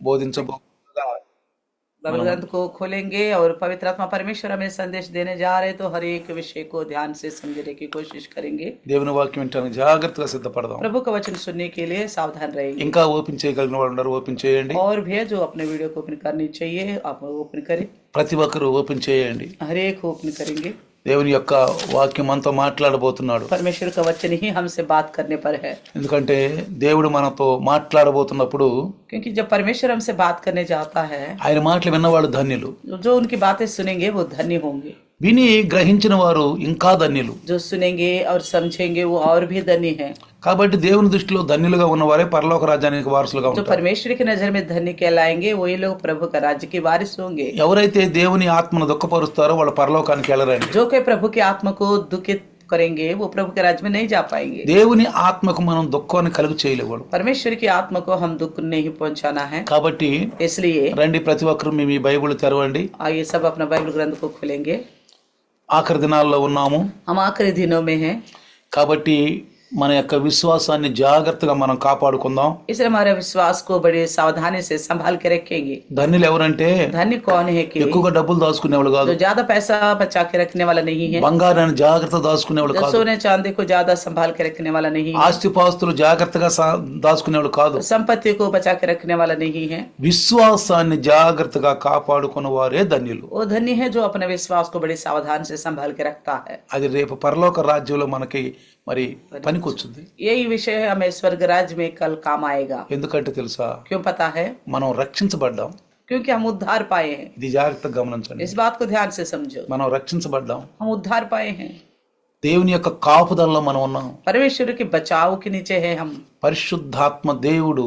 బోధించబోగా Bible మనం ग्रंथ को खोलेंगे और पवित्र आत्मा परमेश्वर हमें संदेश देने जा रहे, तो हर एक विषय को ध्यान से समझने की कोशिश करेंगे। దేవుని వాక్యం వినడానికి జాగ్రత్తగా సిద్ధపడదాం. प्रभु का वचन सुनने के लिए सावधान रहेंगे। ఇంకా ఓపెన్ చేయగలిగిన వాళ్ళు ఉన్నారు, ఓపెన్ చేయండి. और भी है जो अपने वीडियो को ओपन करनी चाहिए, आप ओपन करें। ప్రతి ఒక్కరు ఓపెన్ చేయండి. हर एक ओपन करेंगे। దేవుని యొక్క వాక్యం మనతో మాట్లాడబోతున్నాడు. परमेश्वर का वचन ही हमसे बात करने पर है, ఎందుకంటే దేవుడు మనతో మాట్లాడబోతున్నప్పుడు क्योंकि जब परमेश्वर हमसे बात करने जाता है, ఆయన మాటలు విన్నవాళ్ళు ధన్యులు, जो उनकी बातें सुनेंगे वो धन्य होंगे। విని గ్రహించిన వారు ఇంకా ధన్యులు. जो सुनेंगे और समझेंगे वो और भी धन्य है। కాబట్టి దేవుని దృష్టిలో ధన్యులుగా ఉన్నవారే పరలోక రాజ్యానికి వారసులుగా जो ఉంటారు. परमेश्वर की नजर में धन्य कहलाएंगे वही लोग प्रभु का राज्य के वारिस होंगे। ఎవరైతే దేవుని ఆత్మను దుఃఖపరుస్తారో వాళ్ళు పరలోకానికి వెళ్ళరండి. जो कि प्रभु की आत्मा को दुखित करेंगे वो प्रभु के राज्य में नहीं जा पाएंगे। దేవుని ఆత్మకు మనం దుఃఖాన్ని కలుగు చేయలేవాడు. परमेश्वर की आत्मा को हम दुख नहीं पहुंचाना है। కాబట్టి इसलिए రండి, ప్రతి ఒక్కరు మీ బైబిల్ తెరవండి. आइए सब अपना बाइबल ग्रंथ को खोलेंगे। ఆఖరి దినాల్లో ఉన్నాము हम आखिरी दिनों में हैं, కాబట్టి మన యొక్క విశ్వాసాన్ని జాగ్రత్తగా మనం కాపాడుకుందాం. इसलिए हमारे विश्वास को बड़े सावधानी से संभाल के रखेंगे। ధన్యులు ఎవరంటే धन्य कौन है कि ఎక్కువగా డబ్బులు దాచుకునేవాళ్ళు కాదు, जो ज्यादा पैसा बचा के रखने वाला नहीं है, బంగారాన్ని జాగ్రత్త దాచుకునేవాళ్ళు जो కాదు, सोने चांदी को ज्यादा संभाल के रखने वाला नहीं है, ఆస్తిపాస్తులు జాగ్రత్తగా దాచుకునేవాళ్ళు కాదు, संपत्ति को बचा के रखने वाला नहीं है। విశ్వాసాన్ని జాగ్రత్తగా కాపాడుకున్న వారే ధన్యులు. वो धन्य है जो अपने विश्वास को बड़े सावधान से संभाल के रखता है। అది రేపు పరలోక రాజ్యంలో మనకి మరి పనికొచ్చుంది. यही विषय हमें स्वर्ग राज्य में कल काम आएगा। ఎందుకంటే తెలుసా, क्यों पता है? మనం రక్షించబడ్డాం. क्योंकि हम उद्धार पाए हैं। ఇది జాగ్రత్తగా గమనించండి. इस बात को ध्यान से समझो, మనం రక్షించబడ్డాం, हम उद्धार पाए हैं। దేవుని యొక్క కాపుదలలో మనం ఉన్నాం. परमेश्वर के बचाव के नीचे है हम। పరిశుద్ధాత్మ దేవుడు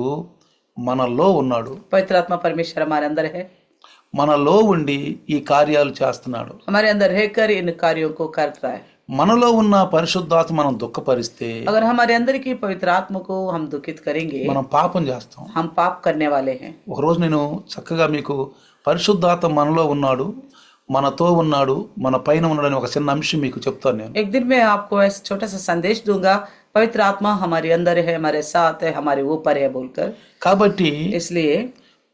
మనలో ఉన్నాడు, पवित्र आत्मा परमेश्वर हमारे अंदर है, మనలో ఉండి ఈ కార్యాలు చేస్తున్నాడు. हमारे अंदर रहकर इन कार्यों को कर रहा है। మనలో ఉన్న పరిశుద్ధాత్మ మనం దుఃఖపరిస్తే अगर हमारे अंदर की पवित्र आत्मा को हम दुखित करेंगे, మనం పాపం చేస్తాం. हम पाप करने वाले हैं। ఒకరోజు నేను చక్కగా మీకు పరిశుద్ధాత్మ మనలో ఉన్నాడు, మనతో ఉన్నాడు, మన పైన ఉన్నాడని ఒక చిన్న అంశం మీకు చెప్తాను నేను. एक दिन मैं आपको ऐसा छोटा सा संदेश दूंगा, पवित्र आत्मा हमारे अंदर है, हमारे साथ है, हमारे ऊपर है बोलकर। కాబట్టి इसलिए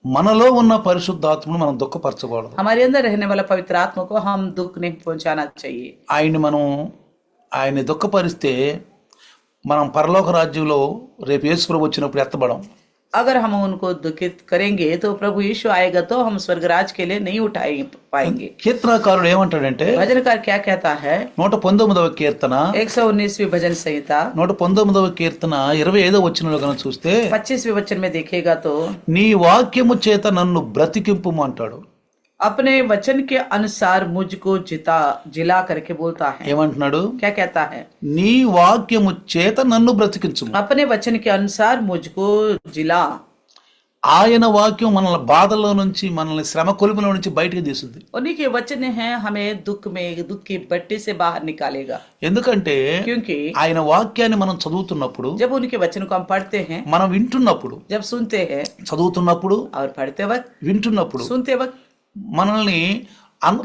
మనలో ఉన్న పరిశుద్ధాత్మను మనం దుఃఖపరచకూడదు. हमारे अंदर रहने वाला पवित्र आत्मा को हम दुख नहीं पहुंचाना चाहिए। ఆయన్ని దుఃఖపరిస్తే మనం పరలోక రాజ్యంలో రేపు యేసు ప్రభు వచ్చినప్పుడు ఎత్తబడం. अगर हम उनको दुखित करेंगे तो प्रभु यीशु आएगा तो हम स्वर्गराज के लिए नहीं उठा पाएंगे। కీర్తనకారుడు ఏమంటాడంటే, भजनकार क्या कहता है? 119వ కీర్తన 119वीं भजन संहिता 119వ కీర్తన 25వ వచనంలో కనుక చూస్తే 25वें वचन में देखेगा तो, నీ వాక్యము చేత నన్ను బ్రతికింపుము అంటాడు. अपने वचन के अनुसार मुझको जिला करके बोलता है। ఏమంటున్నాడు? क्या कहता है? నీ వాక్యము చేత నన్ను బ్రతికించుము. अपने वचन के अनुसार मुझको जिला। ఆయన వాక్యం మనల్ని బాధల్లో నుంచి, మనల్ని శ్రమ కొలుపులో నుంచి బయటికి తీస్తుంది. उन्हीं के वचन है हमें दुख की भट्टी से बाहर निकालेगा। ఎందుకంటే क्योंकि ఆయన వాక్యాన్ని మనం చదువుతున్నప్పుడు, जब उनके वचन को हम पढ़ते हैं, మనం వింటున్నప్పుడు, जब सुनते हैं చదువుతున్నప్పుడు, और पढ़ते वक्त, వింటున్నప్పుడు सुनते वक्त, మనల్ని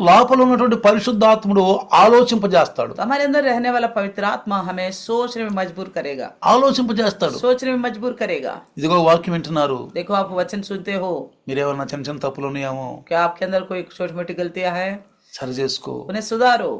లోపల ఉన్నటువంటి పరిశుద్ధాత్ముడు ఆలోచింపజేస్తాడు. तो हमारे अंदर रहने वाला पवित्र आत्मा हमें सोचने में मजबूर करेगा। ఆలోచింపజేస్తాడు. सोचने में मजबूर करेगा। ఇదిగో వాక్యం వింటున్నారు, देखो आप वचन सुनते हो, మీరేమన్నా చిన్న చిన్న తప్పులు ఉన్నాయేమో क्या आपके अंदर कोई छोटी मोटी गलतियां हैं? సరి చేసుకో. उन्हें सुधारो।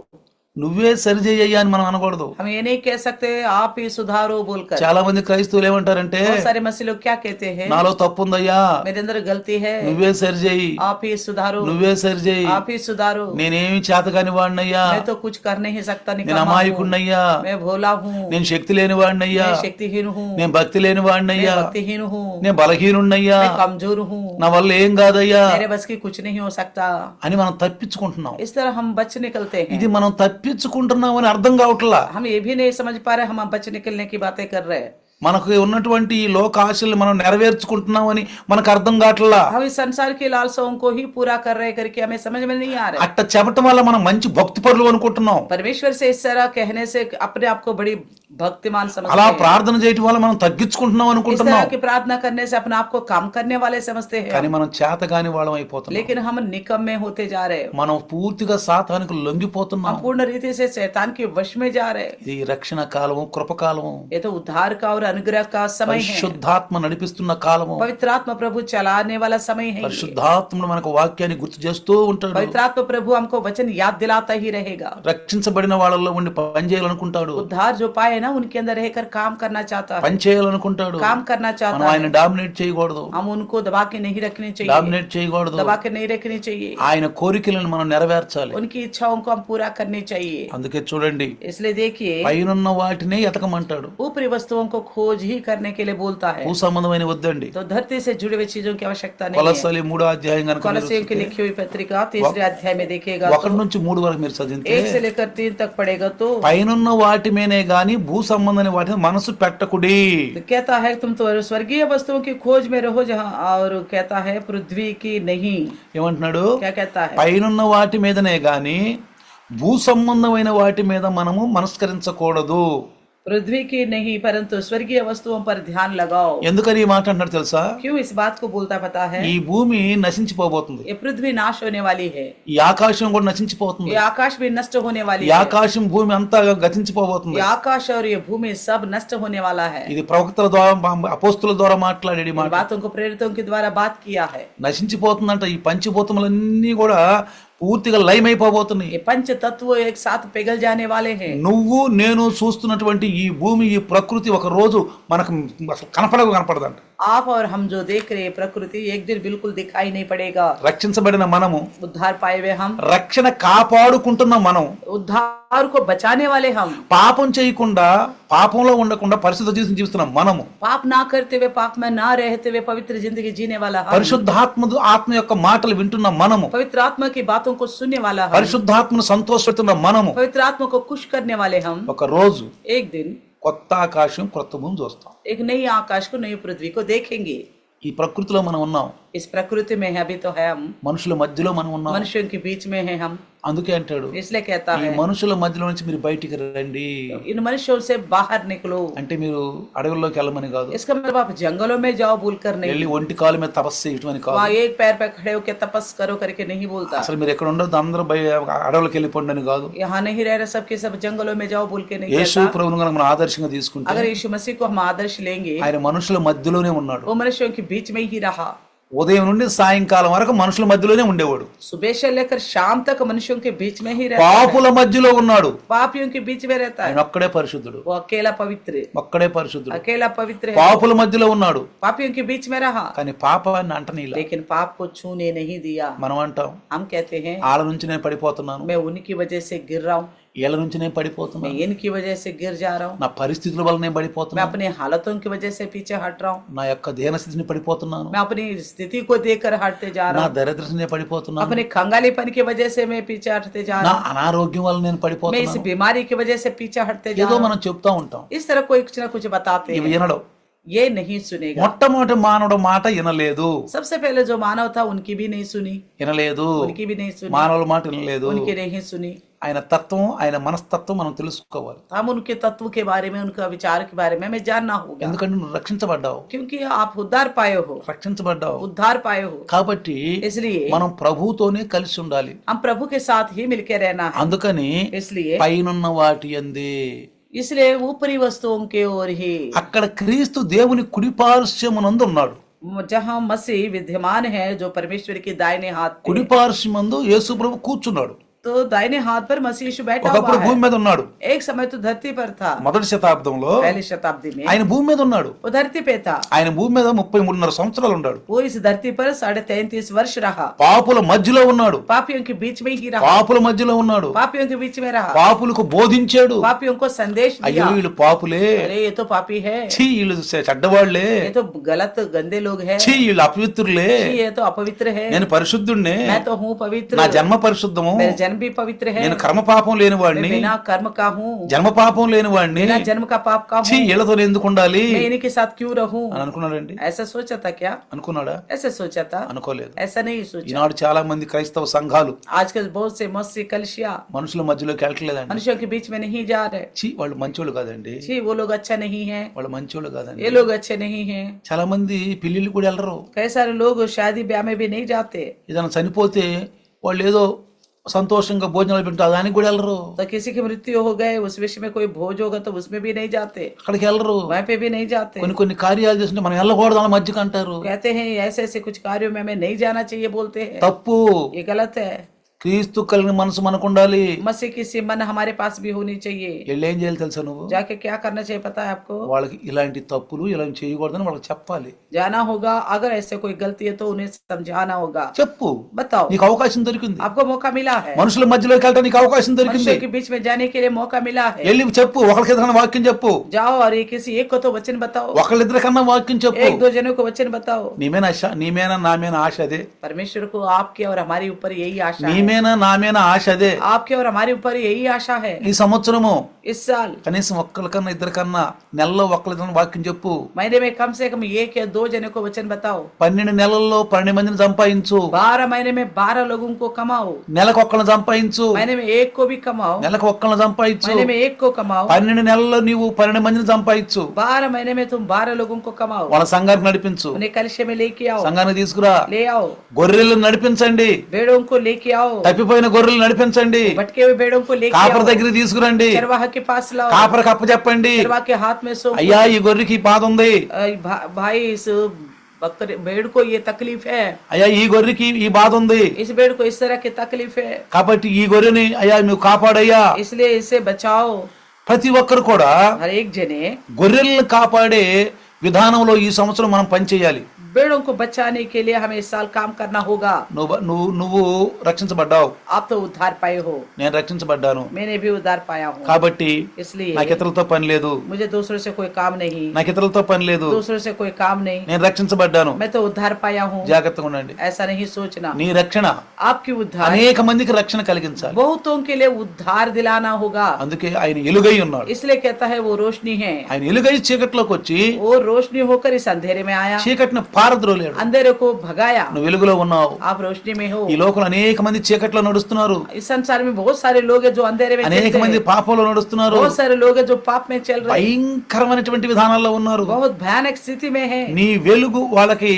నువ్వే సరి చేయయ్యా అని మనం అనకూడదు. हम ये नहीं कह सकते आप ही सुधारो बोलकर। చాలా మంది క్రైస్తవులు ఏమంటారంటే, बहुत सारे मसीह लोग क्या कहते हैं? నాలో తప్పు ఉందయ్యా, मेरे अंदर गलती है, నువ్వే సరి చేయి, आप ही सुधारो, నువ్వే సరి చేయి, आप ही सुधारो। నేనేమి చేతకాని వాడినయ్యా, मैं तो कुछ कर नहीं सकता, నేను निकम्मा हूँ, అమాయకుడినయ్యా, मैं भोला हूँ, నేను శక్తి లేని వాడినయ్యా, मैं शक्तिहीन हूँ, నేను భక్తి లేని मैं వాడినయ్యా, भक्तिहीन हूँ, నేను బలహీనున్నయ్యా, मैं कमजोर हूँ, నా వల్ల ఏం కాదయ్యా मेरे बस की कुछ नहीं हो सकता। అని మనం తప్పించుకుంటున్నాం. इस तरह हम बच निकलते हैं। ఇది మనం తప్పించుకుంటున్నాం అని అర్థం కావట్లా. हम ये भी नहीं समझ पा रहे हम बच निकलने की बातें कर रहे हैं। మనకు ఉన్నటువంటి ఈ లోక ఆశలు మనం నెరవేర్చుకుంటున్నామని మనకు అర్థం కావట్లా. हम इस संसार की लालसाओं को ही पूरा कर रहे करके हमें समझ में नहीं आ रहा। అట్ట చెప్పటం వల్ల మనం మంచి భక్తి పరులు అనుకుంటున్నాం. परमेश्वर से इस तरह कहने से अपने आप को बड़ी भक्तिमान समझते అలా हैं। ప్రార్థన చేయటం వల్ల మనం తగ్గించుకుంటున్నాం इस అనుకుంటున్నాం. तरह की प्रार्थना करने से अपने आप को काम करने वाले समझते కానీ हैं, మనం చేతగాని వాళ్ళం అయిపోతున్నాం. लेकिन हम निकम्मे होते जा रहे हैं। మనం పూర్తిగా సాతానికి లొంగిపోతున్నాం. हम पूर्ण रीति से शैतान के वश में जा रहे हैं। ఇది రక్షణ కాలము, కృపకాలము. ये तो उद्धार का और अनुग्रह का समय है, పరిశుద్ధాత్మ నడిపిస్తున్న కాలము. पवित्र आत्मा प्रभु चलाने वाला समय है ये। పరిశుద్ధాత్ముడు మనకు వాక్యాన్ని గుర్తు చేస్తూ ఉంటాడు. पवित्र आत्मा प्रभु हमको वचन याद दिलाता ही रहेगा। రక్షించబడిన వాళ్ళలో ఉండి పని చేయాలనుకుంటాడు, उद्धार जो पाए ना उनके अंदर रहकर काम करना चाहता है, పని చేయాలనుకుంటాడు. काम करना మనం चाहता ఆయన है। డామినేట్ చేయకూడదు, हम उनको दबा के नहीं रखनी चाहिए, డామినేట్ చేయకూడదు. दबा के नहीं रखनी चाहिए। ఆయన కోరికలను మనం నెరవేర్చాలి. उनकी इच्छाओं को हम पूरा करनी चाहिए। అందుకే చూడండి, इसलिए देखिए పైనున్న వాటినే ఎతకమంటాడు. ऊपरी वस्तुओं को खोज ही करने के लिए बोलता है, భూ సంబంధమైన వద్దండి. तो धरती से जुड़े हुए चीजों की आवश्यकता नहीं है। కొలస్సాలి 3వ అధ్యాయం కనుక कोलोसियों की लिखी हुई पत्रिका 3 अध्याय में देखिएगा 1 నుంచి 3 వరకు మీరు చదివితే 1 से लेकर 3 तक पढ़ेगा तो పైనున్న వాటి మీనే గాని భూ సంబంధమైన వాటి మనసు పెట్టకుడి. कहता है तुम तो स्वर्गीय वस्तुओं की खोज में रहो जहाँ, और कहता है पृथ्वी की नहीं। ఏమంటున్నాడు? क्या कहता है? పైనున్న వాటి మీదనే గాని భూ సంబంధమైన వాటి మీద మనము మనస్కరించకూడదు. पृथ्वी की नहीं परंतु स्वर्गीय वस्तुओं पर ध्यान लगाओ। ఎందుకని ఈ మాట అంటున్నాడు తెలుసా? क्यों इस बात को बोलता पता है? ఈ భూమి నశించిపోబోతుంది, ये पृथ्वी नाश होने वाली है, ఈ ఆకాశం కూడా నశించిపోతుంది, ये आकाश भी नष्ट होने वाली ఈ है, ఆకాశం భూమి అంతా గతించిపోబోతుంది. ये आकाश और ये भूमि सब नष्ट होने वाला है। ఇది ప్రవక్తల ద్వారా అపోస్తుల ద్వారా మాట్లాడేది इन మాట. बातों को प्रेरितों के द्वारा बात किया है। నశించిపోతుందంట. ఈ పంచభూతములన్నీ కూడా పూర్తిగా లయమైపోబోతున్నాయి. ये पंच तत्व एक साथ पिघल जाने वाले हैं। నువ్వు నేను చూస్తున్నటువంటి ఈ భూమి, ఈ ప్రకృతి ఒక రోజు మనకు అసలు కనపడదంట. आप और हम जो देख रहे हैं प्रकृति एक दिन बिल्कुल दिखाई नहीं पड़ेगा। రక్షించబడిన మనము, उद्धार पाए हुए हम, రక్షణ కాపాడుకుంటున్న మనం, उद्धार को बचाने वाले हम, పాపం చేయకుండా పాపంలో ఉండకుండా పరిశుద్ధ జీవితం జీవిస్తున్నాం మనము. पाप ना करते हुए, पाप में ना रहते हुए पवित्र जिंदगी जीने वाला हम, ఆత్మ యొక్క మాటలు వింటున్న మనము, पवित्र आत्मा की बातों को सुनने वाला हम, పరిశుద్ధాత్మను సంతోషపెడుతున్న మనము. पवित्र आत्मा को खुश करने वाले हम ఒక రోజు एक दिन కొత్త ఆకాశం కొత్త భూమి చూస్తాం. एक नई आकाश को, नई पृथ्वी को देखेंगे। ఈ ప్రకృతిలో మనం ఉన్నాం, इस प्रकृति में है, अभी तो है हम, మనుషుల మధ్యలో మనం ఉన్నాం. मनुष्यों के बीच में है हम, అందుకే అంటాడు, इसलिए कहता ఈ है మనుషుల మధ్యలో నుంచి మీరు బయటికి రండి. इन मनुष्यों से बाहर निकलो। అంటే మీరు అడవుల్లోకి వెళ్ళమని కాదు, इसका मतलब आप जंगलों में जाओ बोलकर नहीं, వెళ్ళి ఒంటి కాలు మీద తపస్సు చేయటం అని కాదు. वहाँ एक पैर पे खड़े होकर तपस करो करके नहीं बोलता। అసలు మీరు ఎక్కడ ఉండదు, అందరూ అడవులకు వెళ్ళిపోండి అని కాదు. यहाँ नहीं रह रहे सबके सब जंगलों में जाओ बोल के नहीं యేసు कहता। ప్రభువును కనుక మనం ఆదర్శంగా తీసుకుంటే अगर यीशु मसीह को हम आदर्श लेंगे, ఆయన మనుషుల మధ్యలోనే ఉన్నాడు. वो मनुष्यों के बीच में ही रहा। ఉదయం నుండి సాయంకాలం వరకు మనుషుల మధ్యలోనే ఉండేవాడు. सुबह से लेकर शाम तक मनुष्यों के बीच में ही रहता है। పాపుల మధ్యలో ఉన్నాడు. पापियों के बीच में रहता है। ఆయన ఒక్కడే పరిశుద్ధుడు, वो अकेला पवित्र है, ఒక్కడే పరిశుద్ధుడు. अकेला पवित्र है। పాపుల మధ్యలో ఉన్నాడు, पापियों के बीच में रहा, కానీ పాపాన్ని అంటనీలా. लेकिन पाप को छूने नहीं दिया। మనం అంటాం, हम कहते हैं వాళ్ళ నుంచి నేను పడిపోతున్నాను, मैं उनकी वजह से गिर रहा हूँ, వీళ్ళ నుంచి నేను मैं పడిపోతున్నాను, इनकी वजह से गिर जा रहा हूँ, నా పరిస్థితుల వల్ల నేను मैं పడిపోతున్నాను, अपने हालतों की वजह से पीछे हट रहा हूँ, నా యొక్క దేహస్థితిని పడిపోతున్నాను, मैं अपनी स्थिति को देखकर हटते जा నా रहा हूँ, దరిద్రతని పడిపోతున్నాను, अपने खंगालीपन की वजह से मैं पीछे हटते जा నా रहा हूँ, అనారోగ్యం వల్ల నేను मैं इस పడిపోతున్నాను. बीमारी की वजह से पीछे हटते जा ఏదో रहा हूँ। మనం చెప్తా ఉంటాం, इस तरह कोई कुछ ना कुछ बताते ఇవి हैं, వినడం. ये नहीं सुनेगा। మొట్టమొదటి మానవుడు మాట వినలేదు, सबसे पहले जो मानव था उनकी भी नहीं सुनी, వినలేదు, उनकी भी नहीं सुनी, మానవుల మాట వినలేదు. उनकी नहीं सुनी। ఆయన తత్వం, ఆయన మనస్తత్వం మనం తెలుసుకోవాలి. हम उनके तत्व के बारे में, उनका विचार के बारे में हमें जानना होगा, ఎందుకంటే నువ్వు రక్షించబడ్డావు, क्योंकि आप उद्धार पाए हो, రక్షించబడ్డావు. उद्धार पाए हो, కాబట్టి इसलिए మనం ప్రభువుతోనే కలిసి ఉండాలి. हम प्रभु के साथ ही मिलकर रहना है। అందుకని इसलिए పైనున్న వాటి యందే, इसलिए ऊपरी वस्तुओं के ओर ही, అక్కడ క్రీస్తు దేవుని కుడిపార్శ్వమునందు ఉన్నాడు. जहाँ मसीह विद्यमान है, जो परमेश्वर के दाहिने हाथ पे, కుడిపార్శ్వమందు యేసు ప్రభు కూర్చున్నాడు. तो दाहिने हाथ पर मसीह यीशु बैठा ఒకప్పుడు हुआ భూమి है। మీద ఉన్నాడు. एक समय तो धरती पर था, మొదటి శతాబ్దంలో पहली शताब्दी में ఆయన భూమి మీద ఉన్నాడు. वो धरती पे था। ఆయన భూమి మీద 33.5 సంవత్సరాలు ఉన్నాడు. वो इस धरती पर 33.5 वर्ष रहा, పాపుల మధ్యలో ఉన్నాడు, पापियों के बीच में ही रहा, పాపుల మధ్యలో ఉన్నాడు, पापियों के बीच में रहा, పాపులకు బోధించాడు. पापियों को संदेश అయ్యో दिया। వీళ్ళు పాపులే, अरे ये तो पापी है, ఛీ వీళ్ళు చెడ్డవాళ్లే, ये तो गलत गंदे लोग हैं, ఛీ వీళ్ళు అపవిత్రులే, छी, ये तो अपवित्र है, నేను పరిశుద్ధుణ్ణే, मैं तो हूँ पवित्र, నా జన్మ పరిశుద్ధము, मेरा जन्म भी पवित्र है, నేను కర్మ పాపం లేని मैं వాడిని, बिना कर्म का हूँ, జన్మ పాపం లేని వాడిని, बिना जन्म का पाप का ఛీ हूँ, వీళ్ళతో ఎందుకు ఉండాలి मैं इन्हीं के साथ क्यों रहूं? అని అనుకున్నాడండి. ऐसा सोचा था क्या? అనుకున్నాడా? ऐसे सोचा था? అనుకోలేదు. ऐसा नहीं सोचा। ఈనాడు చాలా మంది క్రైస్తవ సంఘాలు आजकल बहुत से मसीह कलिसिया మనుషుల మధ్యలోకి వెళ్ళట్లేదండి. मनुष्यों के बीच में नहीं जा रहे। ఛీ వాళ్ళు మంచోళ్ళు కాదండి, जी वो लोग अच्छा नहीं है, వాళ్ళు మంచోళ్ళు కాదండి. ये लोग अच्छे नहीं हैं। చాలా మంది పెళ్లిళ్ళు కూడా వెళ్ళరు. कई सारे लोग शादी ब्याह में भी नहीं जाते। ఏదైనా చనిపోతే వాళ్ళు ఏదో సంతోషంగా భోజనాలు పెట్టు దానికి కూడా వెళ్ళరు, तो किसी की मृत्यु हो गए उस विषय में कोई भोज होगा तो उसमें भी नहीं जाते, అక్కడికి వెళ్ళరు. वहाँ पे भी नहीं जाते। కొన్ని కొన్ని కార్యాలు చేస్తుంటే మనం వెళ్ళకూడదు అన్న మధ్యకి అంటారు. कहते हैं ऐसे ऐसे कुछ कार्यों में हमें नहीं जाना चाहिए, बोलते हैं, తప్పు. ये गलत है। క్రీస్తు కలిగిన మనసు మనకు ఉండాలి. मसीह की सी मन हमारे पास भी होनी चाहिए। వీళ్ళు ఏం చేయాలి తెలుసా నువ్వు? जाके क्या करना चाहिए पता है आपको? వాళ్ళకి ఇలాంటి తప్పులు ఇలా చేయకూడదని వాళ్ళకి చెప్పాలి. जाना होगा, अगर ऐसे कोई गलती है तो उन्हें समझाना होगा। చెప్పు, बताओ, నీకు అవకాశం దొరికింది. आपको मौका मिला है, మనుషుల మధ్యలోకి వెళ్ళడానికి నీకు అవకాశం దొరికింది. मनुष्यों के बीच में जाने के लिए मौका मिला है। వెళ్ళి చెప్పు, ఒకరికి ఏదైనా వాక్యం చెప్పు. जाओ और ये किसी एक को तो वचन बताओ, ఒకళ్ళిద్దరికన్నా వాక్యం చెప్పు. एक दो जनों को वचन बताओ। నీమేనా నామేనా ఆశ అదే. परमेश्वर को आपके और हमारे ऊपर यही आशा है, నీమేనా నామేనా ఆశ అదే. आपके और हमारे ऊपर यही आशा है। ఈ సంవత్సరము इस साल కనీసం ఒక్కరికన్నా ఇద్దరికన్నా నెలలో ఒక్కరికన్నా వాక్యం చెప్పు. महीने में कम से कम एक या दो जनों को वचन बताओ। 12 నెలల్లో 12 మందిని సంపాదించు. 12 महीने में 12 लोगों को कमाओ। నెలకు ఒక్కరిని సంపాదించు. महीने में एक को भी कमाओ, నెలకు ఒక్కరిని సంపాదించు. महीने में एक को कमाओ। 12 నెలల్లో నీవు 12 మందిని సంపాదించు. 12 महीने में तुम 12 लोगों को कमाओ, వాళ్ళ సంఘానికి నడిపించు. उन्हें कलशे में लेके आओ, సంఘానికి తీసుకురా. ले आओ, గొర్రెలను నడిపించండి. भेड़ों को लेके आओ, తప్పిపోయిన గొర్రెలు నడిపించండి. भटके हुए भेड़ों को लेके కాపర आओ, దగ్గరికి తీసుకురండి. चरवाहा के पास लाओ, కాపరకు అప్పచెప్పండి. चरवाहा के हाथ में सौंपो। అయ్యా ఈ గొర్రెకి ఈ బాధ ఉంది, भाई इस बकरे भेड़ को ये तकलीफ है, అయ్యా ఈ గొర్రెకి ఈ బాధ ఉంది, इस भेड़ को इस तरह की तकलीफ है, కాబట్టి ఈ గొర్రెని అయ్యా నువ్వు కాపాడయ్యా. इसलिए इसे बचाओ। ప్రతి ఒక్కరు కూడా हर एक जने గొర్రెలను కాపాడే విధానంలో ఈ సంవత్సరం మనం పనిచేయాలి. भेड़ों को बचाने के लिए हमें इस साल काम करना होगा। నువ్వు రక్షించబడ్డావు, आप तो उद्धार पाए हो, నేను రక్షించబడ్డాను. मैंने भी उद्धार पाया हूँ, కాబట్టి इसलिए నాకు ఇతరులతో పని లేదు, मुझे दूसरों से कोई काम नहीं, నాకు ఇతరులతో పని లేదు, दूसरों से कोई काम नहीं, నేను రక్షించబడ్డాను. मैं तो उद्धार पाया हूँ। జాగ్రత్తగా ఉండండి. ऐसा नहीं सोचना, నీ రక్షణ आपकी उद्धार అనేక మందికి రక్షణ కలిగించాలి. बहुतों के लिए उद्धार दिलाना होगा। అందుకే ఆయన ఎలుగై ఉన్నాడు. इसलिए कहता है वो रोशनी है, ఆయన ఎలుగై చీకట్లోకి వచ్చి वो रोशनी होकर इस अंधेरे में आया, చీకటిని పారద్రోలేడు. अंधेरे को भगाया। నువ్వు వెలుగులో ఉన్నావు. आप रोशनी में हो। ఈ లోకంలో అనేక మంది చీకట్లో నడుస్తున్నారు. इस संसार में बहुत सारे लोग हैं जो अंधेरे में అనేక चलते మంది हैं, పాపంలో నడుస్తున్నారు. बहुत सारे लोग हैं जो पाप में चल रहे हैं, భయంకరమైనటువంటి విధానాల్లో ఉన్నారు. बहुत भयानक स्थिति में है। నీ వెలుగు వాళ్ళకి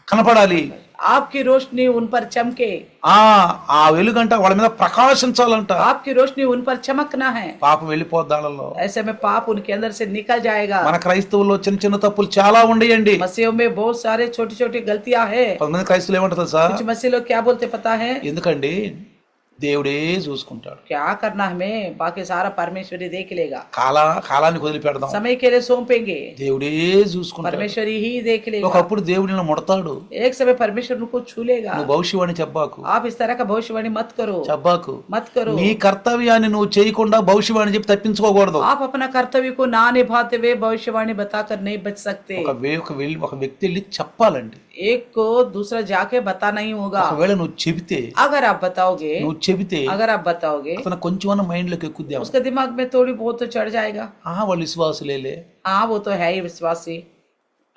కనపడాలి. आपकी रोशनी उन पर चमके, ఆ వెలుగంట వాళ్ళ మీద ప్రకాశించాలంట. आपकी रोशनी उन पर चमकना है। పాపం వెళ్ళిపోద్దాళ్ళలో. ऐसे में पाप उनके अंदर से निकल जाएगा। మన క్రైస్తవుల్లో చిన్న చిన్న తప్పులు చాలా ఉండయండి. मसीहों में बहुत सारे छोटी छोटी गलतियां हैं। కొంతమంది క్రైస్తవులు ఏమంటారు తెలుసా? कुछ मसीह लोग क्या बोलते पता है? ఎందుకండి దేవుడే చూసుకుంటాడు. क्या करना हमें, बाकी सारा परमेश्वर ही देख लेगा। కాలానికి వదిలిపెడదాం, समय के लिए सौंपेंगे, దేవుడే చూసుకుంటాడు. परमेश्वर ही देख लेगा। ఒకప్పుడు దేవుడు నిన్ను ముడతాడు. एक समय परमेश्वर उनको छू लेगा। నువ్వు భవిష్యవాణి చెప్పాకు, आप इस तरह का भविष्यवाणी मत करो, చెప్పాకు. मत करो। నీ కర్తవ్యాన్ని నువ్వు చేయకుండా భవిష్యవాణి చెప్పి తప్పించుకోకూడదు. आप अपना कर्तव्य को ना निभाते हुए भविष्यवाणी बताकर नहीं बच सकते। ఒక వ్యక్తి వెళ్ళి చెప్పాలండి. एक को दूसरा जाके बता नहीं होगा। ఒకవేళ నువ్వు చెబితే, अगर आप बताओगे, నువ్వు చెబితే अगर आप बताओगे, అతను కొంచెం మైండ్ లోకి ఎక్కుద్దాం. उसके दिमाग में थोड़ी बहुत तो चढ़ जाएगा, వాళ్ళు విశ్వాసులేలే, हाँ वो तो है ही विश्वासी,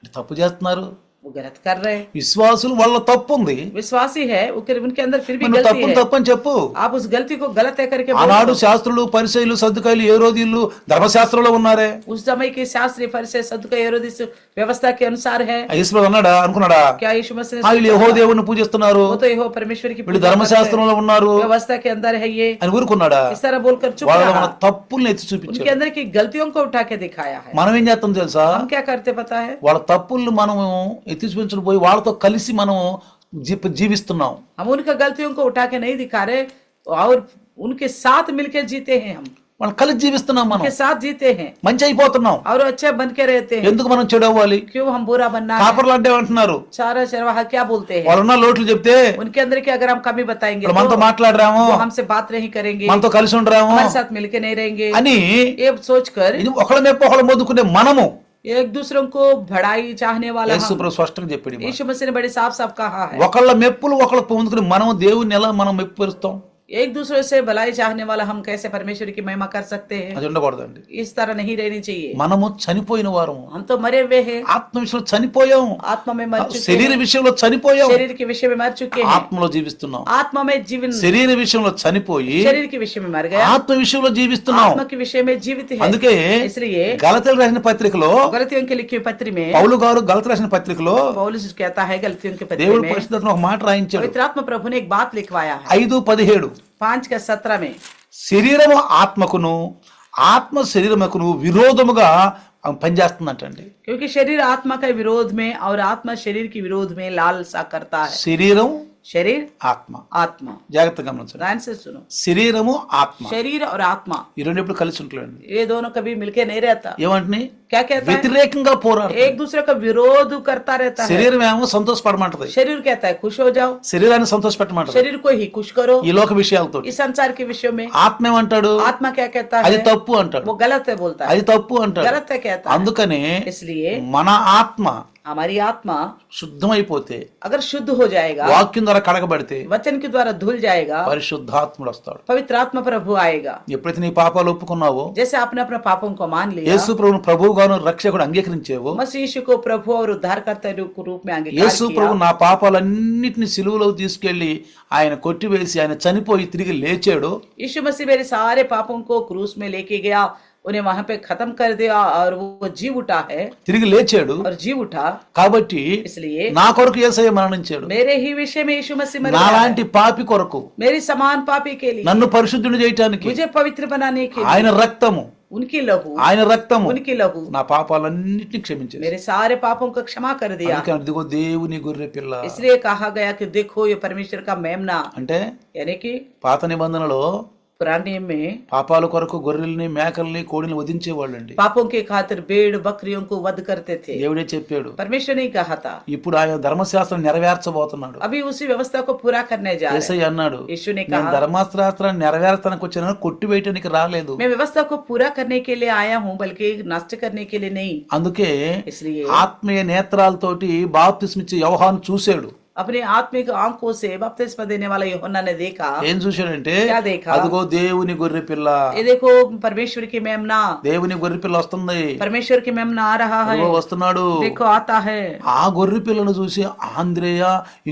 అంటే తప్పు చేస్తున్నారు. वो गलत कर रहे हैं। విశ్వాసులు వాళ్ళ తప్పు ఉంది, विश्वासी है, उनके अंदर फिर भी నువ్వు गलती है। తప్పని చెప్పు. आप उस गलती को गलत है करके ఆనాడు శాస్త్రులు పరిసయ్యులు సద్దుకాయలు హేరోదీయులు ధర్మశాస్త్రంలో ఉన్నారే. उस समय के शास्त्री फरीसी सद्दुकाई हेरोदिस व्यवस्था के अनुसार है। యేసు అన్నాడా అనుకున్నాడా? क्या यीशु मसीह ने వీళ్ళు యెహోవా దేవుని పూజిస్తున్నారు, वो तो यहोवा परमेश्वर की వీళ్ళు पूजा करते हैं, ధర్మశాస్త్రంలో ఉన్నారు व्यवस्था के अंदर है ये, అని ఊరుకున్నాడా? इस तरह बोलकर चुप వాళ్ళ रहा। మన తప్పుల్ని ఎత్తి చూపించారు. उनके अंदर की गलतियों को उठा के दिखाया है। మనం ఏం చేస్తాం తెలుసా? हम क्या करते पता है? వాళ్ళ తప్పుల్ని మనం ఎత్తి చూపించడం పోయి వాళ్ళతో కలిసి మనం జీవిస్తున్నాం. हम उनका गलतियों को उठा के नहीं दिखा रहे और उनके साथ मिलकर जीते हैं, हम మనం కలిసి జీవిస్తున్నాం, మనం उनके साथ जीते हैं మంచి అయిపోతున్నాం. और अच्छे बन के रहते हैं। ఎందుకు మనం చెడు అవ్వాలి? क्यों हम बुरा बनना है? కాపర్లు అంటే అంటున్నారు, सारा चरवाहा क्या बोलते हैं? వాళ్ళున్న లోట్లు చెప్తే उनके अंदर की अगर हम कमी बताएंगे ఇప్పుడు మనతో तो మాట్లాడరాము, वो हमसे बात नहीं करेंगे, మనతో కలిసి ఉండరాము हमारे साथ मिलके नहीं रहेंगे, అని ये सोचकर ఇది ఒకళ్ళ మెప్పు ఒకళ్ళు మొద్దుకునే మనము एक दूसरों को भड़ाई चाहने वाला యేసు हम। ప్రభు స్పష్టంగా చెప్పాడు. ఈ మాట. यीशु मसीह ने बड़े साफ साफ कहा है, ఒకళ్ళ మెప్పులు ఒకళ్ళు పొందుకుని మనము దేవుని ఎలా మనం మెప్పుపరుస్తాం? एक दूसरे से भलाई चाहने वाला हम कैसे परमेश्वर की महिमा कर सकते हैं? అది ఉండకూడదండి. इस तरह नहीं रहनी चाहिए। మనము చనిపోయిన వారము, हम तो मरे हुए हैं, ఆత్మ విషయంలో చనిపోయాం, आत्मा में मर चुके శరీర हैं, విషయంలో చనిపోయాం, शरीर के विषय में मर चुके हैं, ఆత్మలో జీవిస్తున్నాం. आत्मा में जीवन, శరీర విషయంలో చనిపోయి शरीर के विषय में मर गया, ఆత్మ విషయంలో జీవిస్తున్నాం. आत्मा के विषय में जीवित है। అందుకే इसलिए గలతీయులకు రాసిన పత్రికలో गलतियों के लिखी हुई पत्र में పౌలు గారు గలతీయులకు రాసిన పత్రికలో पौलुस कहता है, गलतियों के पत्र దేవుడు में పరిశుద్ధాత్మ ఒక మాట రాయించాడు. पवित्र आत्मा प्रभु ने एक बात लिखवाया है। 5:17 5:17 में, శరీరము ఆత్మకును ఆత్మ శరీరముకును విరోధముగా పనిచేస్తుందంటండి. क्योंकि शरीर आत्मा के विरोध में और आत्मा शरीर के विरोध में लालसा करता है. శరీరం शरीर ఆత్మ, आत्मा, జాగ్రత్తగా గమనించండి. ध्यान से सुनो, శరీరము ఆత్మ शरीर और आत्मा ఈ రెండు ఎప్పుడు కలిసి ఉంటాయండి. ये दोनों कभी मिलके नहीं रहता. ఏమంటున్నాయి? क्या कहता है? వ్యతిరేకంగా పోరాడు. एक दूसरे का विरोध करता रहता है. శరీరం ఏమో సంతోషపడమంటది, शरीर कहता है खुश हो जाओ, శరీరాన్ని సంతోషపెట్టమంటది शरीर को ही खुश करो ఈ లోక విషయాలతో. इस संसार के विषयों में. ఆత్మ ఏమంటాడు? आत्मा क्या कहता అది है? తప్పు అంటాడు, वो गलत है बोलता है, అది తప్పు అంటాడు. गलत है कहता है. అందుకనే इसलिए మన ఆత్మ हमारी आत्मा శుద్ధమైపోతే, अगर शुद्ध हो जाएगा, వాక్యం ద్వారా కడగబడితే वचन के द्वारा धुल जाएगा, పరిశుద్ధాత్ముడు వస్తాడు. पवित्र आत्मा प्रभु आएगा. ఎప్పుడైతే నీ పాపాలు ఒప్పుకున్నావో, जैसे आपने अपने पापों को मान लिया, యేసు ప్రభువును ప్రభువుగాను రక్షకుడు అంగీకరించేవో, मसीह यीशु को प्रभु और उद्धारकर्ता के रूप में अंगीकार యేసు ప్రభు किया, నా పాపాలన్నిటిని సిలువలో తీసుకెళ్లి ఆయన కొట్టివేసి ఆయన చనిపోయి తిరిగి లేచాడు. यीशु मसीह मेरे सारे पापों को क्रूस में लेके गया, उन्हें वहां पे खत्म कर दिया और वो जी उठा है, తిరిగి లేచాడు और जी उठा. కాబట్టి इसलिए నా కొరకు యేసయ్య మరణించాడు. मेरे ही विषय में यीशु मसीह मर गया, నాలాంటి పాపి కొరకు, मेरी समान पापी के लिए, నన్ను పరిశుద్ధుని చేయటానికి मुझे पवित्र बनाने के लिए. ఆయన రక్తము, उनकी लहू, ఆయన రక్తము उनकी लहू నా పాపాలన్నిటిని క్షమించేది. मेरे सारे पापों को क्षमा कर दिया. అందుకే అదిగో దేవుని గొర్రె పిల్ల. इसलिए कहा गया कि देखो ये परमेश्वर का मेमना, అంటే यानी कि పాత నిబంధనలో पुराने नियम में పాపాల కొరకు గొర్రెల్ని మేకల్ని కోడిని వధించేవాళ్ళండి. पापों के खातिर भेड़ बकरियों को वध करते थे. దేవుడే చెప్పాడు. परमेश्वर ने कहा था. ఇప్పుడు ఆయన ధర్మశాస్త్రం నెరవేర్చబోతున్నాడు. अभी उसी व्यवस्था को पूरा करने जा रहे हैं. యేసయ్య అన్నాడు, यीशु ने నేను कहा, ధర్మశాస్త్రాన్ని నెరవేర్చడానికి వచ్చాను, కొట్టివేయటానికి రాలేదు. मैं व्यवस्था को पूरा करने के लिए आया हूँ, बल्कि नष्ट करने के लिए नहीं. అందుకే इसलिए ఆత్మీయ నేత్రాలతోటి బాప్తిస్మిచ్చే యోహాను చూశాడు. अपने आत्मिक आंखों से बपतिस्मा देने वाला यूहन्ना ने देखा. ఏం చూశాడంటే, क्या देखा? అదిగో దేవుని గొర్రె పిల్ల, ये देखो परमेश्वर की मेमना, దేవుని గొర్రె పిల్ల వస్తుంది, परमेश्वर की मेमना आ रहा है, అదిగో వస్తున్నాడు. देखो आता है. ఆ గొర్రె పిల్లను చూసి ఆంద్రేయ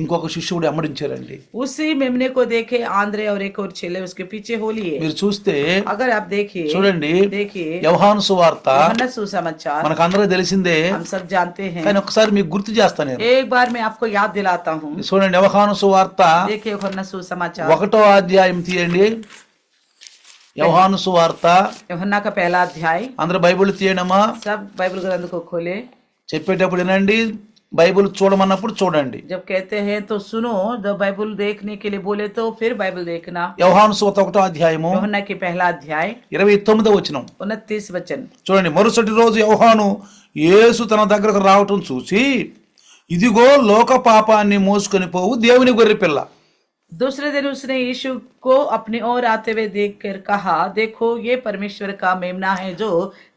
ఇంకొక శిష్యుడు ఎమ్మడించారండి. उसी मेमने को देखे आंद्रे और एक और चेले उसके पीछे हो लिए. మీరు చూస్తే अगर आप देखिए, చూడండి, देखिए యోహాను సువార్త यूहन्ना सुसमाचार మనకందరూ తెలిసిందే, हम सब जानते हैं. కానీ ఒకసారి మీకు గుర్తు చేస్తాను నేను. एक बार मैं आपको याद दिलाता हूँ. చూడండి, యోహాను సువార్త देखिए यूहन्ना सुसमाचार 1వ అధ్యాయం తీయండి. యోహాను సువార్త यूहन्ना का पहला अध्याय. అందరూ బైబిల్ తీయడమా? सब बाइबल ग्रंथ को खोले. చెప్పేటప్పుడు వినండి, బైబిల్ చూడమన్నప్పుడు చూడండి. जब कहते हैं तो सुनो, जब बाइबल देखने के लिए बोले तो फिर बाइबल देखना. యోహాను సువార్త 1వ అధ్యాయము यूहन्ना की पहला अध्याय 29వ వచనం 29 वचन. చూడండి. మరుసటి రోజు యోహాను యేసు తన దగ్గరకు రావటం చూసి, ఇదిగో లోక పాపాన్ని మోసుకొని పోవు దేవుని గొర్రె పిల్ల. दूसरे दिन उसने यीशु को अपनी ओर आते हुए देखकर कहा, देखो ये परमेश्वर का मेमना है जो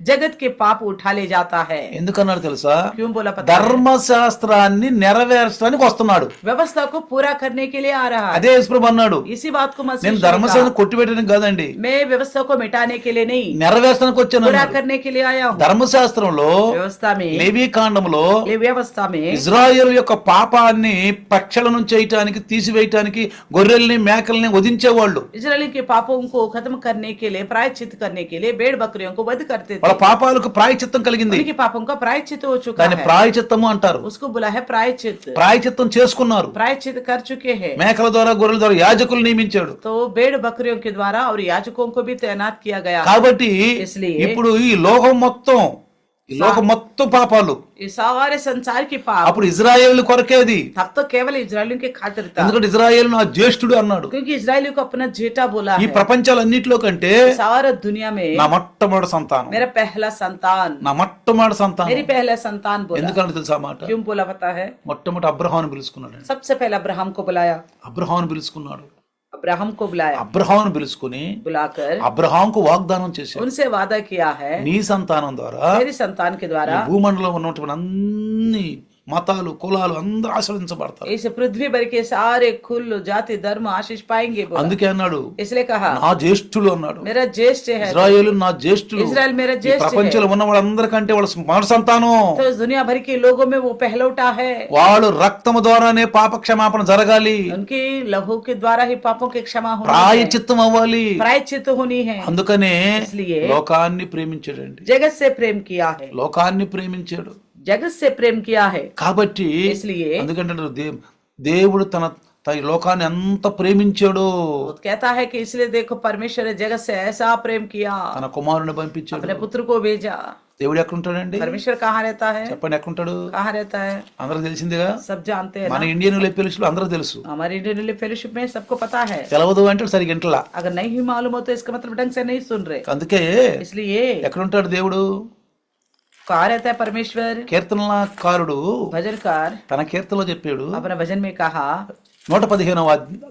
जगत के पाप उठा ले जाता है. ఎందుకన్నాడు తెలుసా? क्यों बोला पता है? ధర్మశాస్త్రాన్ని నెరవేర్చడానికి వస్తున్నాడు. व्यवस्था को पूरा करने के लिए आ रहा है. అదే యేసుప్రభు అన్నాడు, इसी बात को मसीह నేను ने कहा, ధర్మశాస్త్రాన్ని కొట్టివేయడానికి కాదండి, मैं व्यवस्था को मिटाने के लिए नहीं, నెరవేర్చడానికి వచ్చాను पूरा అన్నాడు. करने के लिए आया हूँ. ధర్మశాస్త్రంలో व्यवस्था में, లేవీ కాండములో ये व्यवस्था में ఇజ్రాయేలు యొక్క పాపాన్ని ప్రక్షాళనం చేయటానికి, తీసివేయటానికి గొర్రెల్ని మేకల్ని వధించేవాళ్ళు. इजराइल के पापों को खत्म करने के लिए, प्रायश्चित करने के लिए भेड़ बकरियों को वध करते थे. వాళ్ళ పాపాలకు ప్రాయచిత్తం కలిగింది. उनके पापों का प्रायश्चित हो चुका దాన్ని है. ప్రాయచిత్తము అంటారు. उसको बोला है प्रायश्चित. ప్రాయచిత్తం చేసుకున్నారు. प्रायश्चित कर चुके हैं. మేకల ద్వారా గొర్రెల ద్వారా యాజకులు నియమించాడు. तो भेड़ बकरियों के द्वारा और याजकों को भी तैनात किया गया. కాబట్టి इसलिए ఇప్పుడు ఈ లోకం మొత్తం పాపాలు, ये सारे संसार के पाप అప్పుడు ఇజ్రాయేలు కొరకేది. तब तो केवल इजरायलियों के खातिर था, ఎందుకంటే ఇజ్రాయేలు నా జ్యేష్ఠుడు అన్నాడు. क्योंकि इजरायलियों को अपना जेठा बोला ఈ है. ప్రపంచాలన్నిటిలో కంటే सारा दुनिया में నా మొట్టమొదటి సంతానం, मेरा पहला संतान, నా మొట్టమొదటి సంతానం. मेरी पहला संतान बोला. ఎందుకంటే తెలుసా మాట? क्यों बोला पता है? మొట్టమొదటి అబ్రహామును పిలుచుకున్నాడు. सबसे पहले अब्राहम को बुलाया. అబ్రహామును పిలుచుకున్నాడు. अब्राहम को बुलाया. అబ్రహామును పిలుచుకుని बुलाकर అబ్రహాంకు వాగ్దానం చేశాడు, उनसे वादा किया है, నీ సంతానం ద్వారా मेरी संतान के द्वारा భూమండలంలో ఉన్నటువంటి అన్ని మతాలు కులాలు అందరూ ఆశీర్వదించబడతారు. इस पृथ्वी भर के सारे कुल जाति धर्म आशीष पाएंगे बोला. అందుకే అన్నాడు, इसलिए कहा నా జ్యేష్ఠులు అన్నాడు. मेरा ज्येष्ठ है. ఇజ్రాయేలు నా జ్యేష్ఠులు. इजराइल मेरा ఈ ज्येष्ठ है. ప్రపంచంలో ఉన్న వాళ్ళందరికంటే వాళ్ళ మొదటి సంతానం. तो इस दुनिया भर के लोगों में वो पहलौठा है. వాళ్ళు రక్తము ద్వారానే పాప క్షమాపణ జరగాలి, उनकी लहू के द्वारा ही पापों की क्षमा होनी है, ప్రాయచిత్తం అవ్వాలి. प्रायश्चित होनी है. అందుకనే इसलिए లోకాన్ని ప్రేమించాడండి. जगत से प्रेम किया है. లోకాన్ని ప్రేమించాడు जगत से प्रेम किया है. కాబట్టి इसलिए అందుకంటే దేవుడు తన ఈ లోకాన్ని ఎంత ప్రేమించాడో, वो कहता है कि इसलिए देखो परमेश्वर ने जगत से ऐसा प्रेम किया, తన కుమారుని పంపించాడు. अपने पुत्र को भेजा। దేవుడు ఎక్కడుంటాడండి? परमेश्वर कहाँ रहता है? చెప్పండి, ఎక్కడుంటాడు? कहाँ रहता है? అందరికి తెలిసిందిగా. सब जानते हैं మన ना? ఇండియన్ ఫెలోషిప్ అందరూ తెలుసు. हमारे इंडियन फेलोशिप में सबको पता है। తెలవదు అంటే సరిగ్గా ఇంటలా. अगर नहीं ही मालूम हो तो इसका मतलब ढंग से नहीं सुन रहे। అందుకే इसलिए ఎక్కడుంటాడు దేవుడు? कहाँ रहता है परमेश्वर? కీర్తనకారుడు भजनकार తన కీర్తనలో చెప్పాడు. अपने भजन में कहा 115వ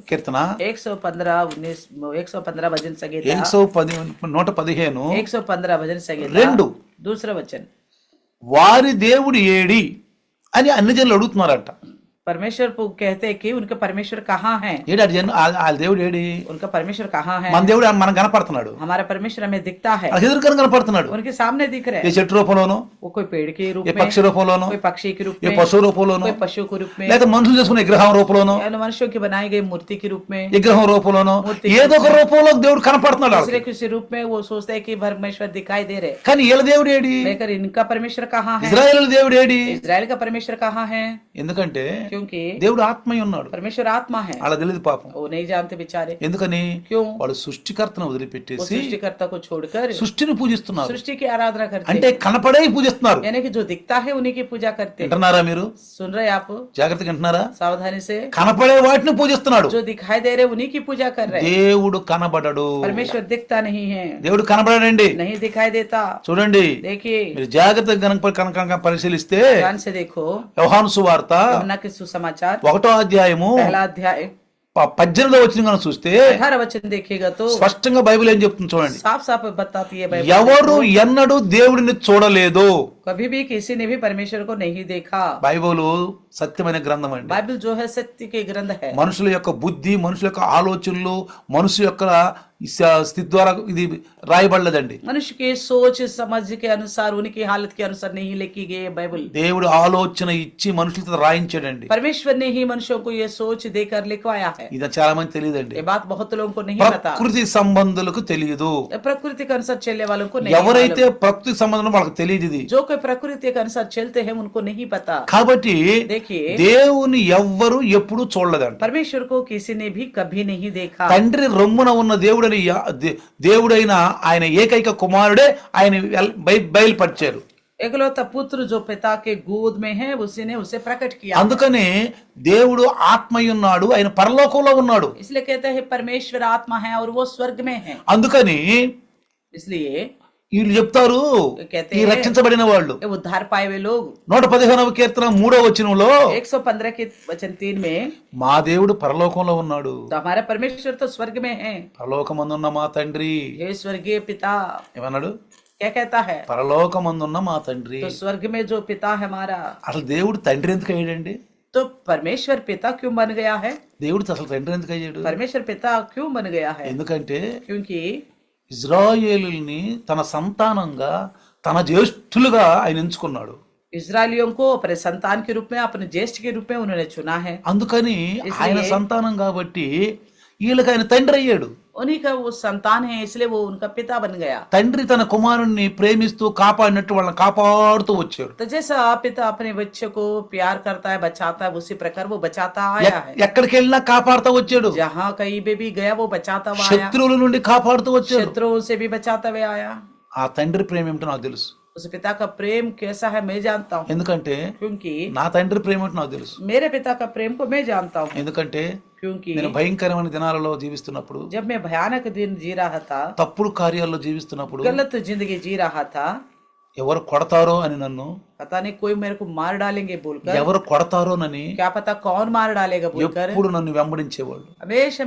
కీర్తన 115 भजन संगीत 115 115 भजन संगीत 2 दूसरा वचन। వారి దేవుడు ఏడి అని అన్ని జనులు అడుగుతున్నారట. परमेश्वर को कहते हैं कि उनका परमेश्वर कहाँ है? ఏడి అడిగాను, వాళ్ళ దేవుడు ఏడి? उनका परमेश्वर कहाँ है? మన దేవుడు మనకు కనపడుతున్నాడు, हमारा परमेश्वर हमें दिखता है, ఎదురుకని కనపడుతున్నాడు. उनके सामने दिख रहे ఏ हैं। చెట్టు రూపంలోనో, वो कोई पेड़ के रूप ఏ में, పక్షి రూపంలోనో, कोई पक्षी के रूप ఏ में, పశువు రూపంలోనో, कोई पशु के रूप में, లేదా మనుషులు చేసుకునే విగ్రహం రూపంలోనో, या मनुष्यों की बनाई गई मूर्ति के रूप में, విగ్రహం రూపంలోనో, ఏదో ఒక రూపంలో దేవుడు కనపడుతున్నాడు दूसरे వాళ్ళకి. किसी रूप में वो सोचते हैं कि परमेश्वर दिखाई दे रहे, కానీ వీళ్ళ దేవుడు ఏడి? लेकिन इनका परमेश्वर कहाँ है? ఇజ్రాయేలు దేవుడు ఏడి? इजराइल का परमेश्वर कहाँ है? ఎందుకంటే क्योंकि దేవుడు ఆత్మయ్య ఉన్నాడు, परमेश्वर आत्मा है। అలా తెలియదు పాపం. वो नहीं जानते बेचारे। ఎందుకని? क्यों? వాళ్ళు సృష్టికర్తను वो వదిలిపెట్టేసి सृष्टिकर्ता को छोड़कर సృష్టిని పూజిస్తున్నారు. सृष्टि की आराधना करते అంటే हैं, కనపడే పూజిస్తున్నారు. यानी कि जो दिखता है उन्हीं की पूजा करते हैं। వింటున్నారా మీరు? सुन रहे आप? జాగ్రత్తగా వింటున్నారా? सावधानी से। కనపడే వాటిని పూజిస్తున్నాడు. जो दिखाई दे रहे उन्हीं की पूजा कर रहे हैं। దేవుడు కనబడడు. परमेश्वर दिखता नहीं है, దేవుడు కనబడడండి. नहीं दिखाई देता। చూడండి, देखिए మీరు జాగ్రత్తగా కనుక పరిశీలిస్తే ध्यान से देखो యోహాను సువార్త यमुना के सुसमाचार 1వ అధ్యాయము पहला अध्याय 18వ వచనం కనుక చూస్తే 18 वचन देखिएगा तो స్పష్టంగా బైబిల్ ఏం చెప్తుంది చూడండి. साफ साफ बताती है बाइबल, ఎవరు ఎన్నడూ దేవుడిని చూడలేదు. कभी भी किसी ने भी परमेश्वर को नहीं देखा। బైబిల్ సత్యమైన గ్రంథం అండి. बाइबल जो है सत्य के ग्रंथ है। మనుషుల యొక్క బుద్ధి, మనుషుల యొక్క ఆలోచనలు, మనుషు యొక్క స్థితి ద్వారా ఇది రాయబడలేదండి. मनुष्य के सोच समझ के अनुसार, उनकी हालत के अनुसार नहीं लिखी गई है बाइबल। దేవుడు ఆలోచన ఇచ్చి మనుషులతో రాయించాడండి. परमेश्वर ने ही मनुष्यों को ये सोच देकर लिखवाया है। ఇది చాలా మంది తెలియదండి. ये बात बहुत लोगों को नहीं पता। ప్రకృతి సంబంధులకు తెలియదు. प्रकृति के अनुसार चलने वालों को नहीं ఎవరైతే ప్రకృతి సంబంధం వాళ్ళకి తెలియదు ఇది. जो कोई प्रकृति के अनुसार चलते हैं उनको नहीं पता। కాబట్టి देखिए దేవుని ఎవ్వరు ఎప్పుడు చూడలేదంట. परमेश्वर को किसी ने भी कभी नहीं देखा। తండ్రి రొమ్మున ఉన్న దేవుడైన ఆయన ఏకైక కుమారుడే ఆయన బయలుపరిచారు. एकलौता पुत्र जो पिता के गोद में है उसी ने उसे प्रकट किया। అందుకనే దేవుడు ఆత్మయ్య ఉన్నాడు, ఆయన పరలోకంలో ఉన్నాడు. इसलिए कहते हैं परमेश्वर आत्मा है और वो स्वर्ग में है। అందుకని इसलिए వీళ్ళు చెప్తారు कहते ఈ हैं రక్షించబడిన వాళ్ళు ये उद्धार पाए हुए लोग 115వ కీర్తన 3వ వచనంలో 115 के वचन 3 में మా దేవుడు పరలోకంలో ఉన్నాడు, तो हमारा परमेश्वर तो स्वर्ग में है। పరలోకమందున్న మా తండ్రి हे स्वर्गीय पिता, ఏమన్నాడు? क्या कहता है? పరలోకమందున్న మా తండ్రి. तो स्वर्ग में जो पिता है हमारा, అసలు దేవుడు తండ్రి ఎందుకు అయ్యాడండి? तो परमेश्वर पिता क्यों बन गया है? దేవుడు అసలు తండ్రి ఎందుకు అయ్యాడు? परमेश्वर पिता क्यों बन गया है? ఎందుకంటే क्योंकि ఇజ్రాయేలుని తన సంతానంగా, తన జ్యేష్ఠులుగా ఆయన ఎంచుకున్నాడు. इजरायलियों को अपने संतान के रूप में, अपने ज्येष्ठ के रूप में उन्होंने चुना है। అందుకని ఆయన సంతానం కాబట్టి వీళ్ళకి ఆయన తండ్రి అయ్యాడు. उन्हीं का वो संतान है इसलिए वो उनका पिता बन गया। తండ్రి తన కుమారుణ్ణి ప్రేమిస్తూ కాపాడినట్టు వాళ్ళని కాపాడుతూ వచ్చాడు. तो जैसा पिता अपने बच्चे को प्यार करता है, बचाता है, उसी प्रकार वो बचाता आया है। ఎక్కడికి వెళ్ళినా కాపాడుతూ వచ్చాడు. जहाँ कहीं पे भी गया वो बचाता हुआ आया, శత్రువుల నుండి కాపాడుతూ వచ్చాడు. शत्रुओं से भी बचाता हुआ आया। ఆ తండ్రి ప్రేమ ఏమిటో నాకు తెలుసు. उस पिता का प्रेम कैसा है मैं जानता हूँ, ఎందుకంటే क्योंकि నా తండ్రి ప్రేమ ఏమిటో నాకు తెలుసు. मेरे पिता का प्रेम को मैं जानता हूँ। ఎందుకంటే क्योंकि నేను భయంకరమైన దినాలలో జీవిస్తున్నప్పుడు, जब मैं भयानक दिन जी रहा था, తప్పుడు కార్యాల్లో జీవిస్తున్నప్పుడు, गलत जिंदगी जी रहा था, ఎవరు కొడతారో అని నన్ను, पता नहीं कोई मेरे को मार डालेंगे बोलकर, ఎవరు కొడతారోనని क्या पता कौन मार डालेगा बोलकर ఎప్పుడు నన్ను వెంబడించేవాళ్ళు. हमेशा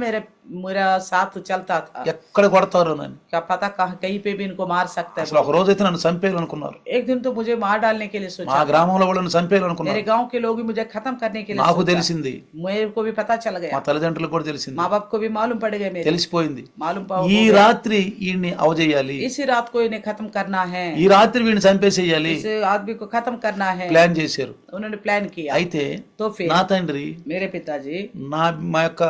मेरा साथ चलता था। ఎక్కడ కొడతారోనని. क्या पता कहीं पे भी इनको मार सकता है। అసలు ఒక రోజైతే నన్ను చంపేయాలనుకున్నారు. एक दिन तो मुझे मार डालने के लिए మా सोचा, గ్రామంలో వాళ్ళని చంపేయాలనుకున్నారు. मेरे गांव के लोग भी मुझे खत्म करने के लिए నాకు सोचा। తెలిసింది, मेरे को भी पता चल మా गया, తల్లిదండ్రులకు కూడా తెలిసింది, माँ बाप को भी मालूम पड़ गया, मेरे తెలిసిపోయింది. मालूम ఈ రాత్రి ఈయన్ని అవజేయాలి, इसी रात को इन्हें खत्म करना है, ఈ రాత్రి వీడిని చంపేసేయాలి इस आदमी को खत्म करना है। ప్లాన్ చేశారు. उन्होंने प्लान किया। అయితే तो फिर నా తండ్రి मेरे पिताजी మా యొక్క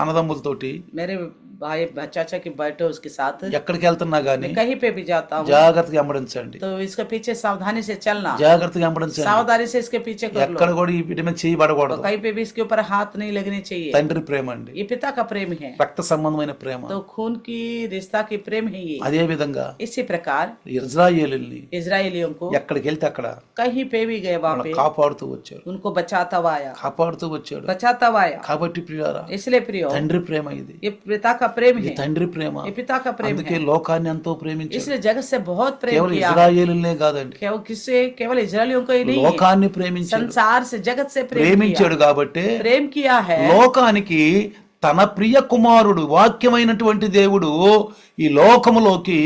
అన్నదమ్ములతోటి मेरे भाई चाचा की बैठो उसके साथ, ఎక్కడికి వెళ్తున్నా గానీ मैं कहीं पे भी जाता हूँ జాగ్రత్తగా వెంబడించండి, तो इसके पीछे सावधानी से चलना, జాగ్రత్తగా వెంబడించండి. सावधानी से इसके पीछे कर लो, ఎక్కడ కూడా ఈ వీటి మీద చేయబడకూడదు. कहीं पे भी इसके ऊपर हाथ नहीं लगने चाहिए. తండ్రి ప్రేమ అండి, ये पिता का प्रेम है, రక్త సంబంధమైన ప్రేమ. तो खून की रिश्ता की प्रेम है ये. అదే విధంగా इसी प्रकार ఇజ్రాయేలుల్ని इजरायलियों को ఎక్కడికి వెళ్తే అక్కడ कहीं पे भी गए वहां पे కాపాడుతూ వచ్చారు, उनको बचाता हुआ आया, కాపాడుతూ వచ్చాడు. बचाता हुआ आया. కాబట్టి ప్రియులారా, इसलिए प्रियो, తండ్రి ప్రేమ ఇది, ये पिता का प्रेम ఇది है, తండ్రి ప్రేమ. ये पिता का प्रेम అందుకే है. లోకాన్ని ఎంతో ప్రేమించాడు. इसलिए जगत से बहुत प्रेम కేవలం किया. ఇజ్రాయేలునే కాదండి, केवल इजरायलियों को ही नहीं, లోకాన్ని ప్రేమించాడు. संसार से जगत से प्रेम ప్రేమించాడు కాబట్టి प्रेम किया है. లోకానికి తన ప్రియ కుమారుడు వాక్యమైనటువంటి దేవుడు ఈ లోకములోకి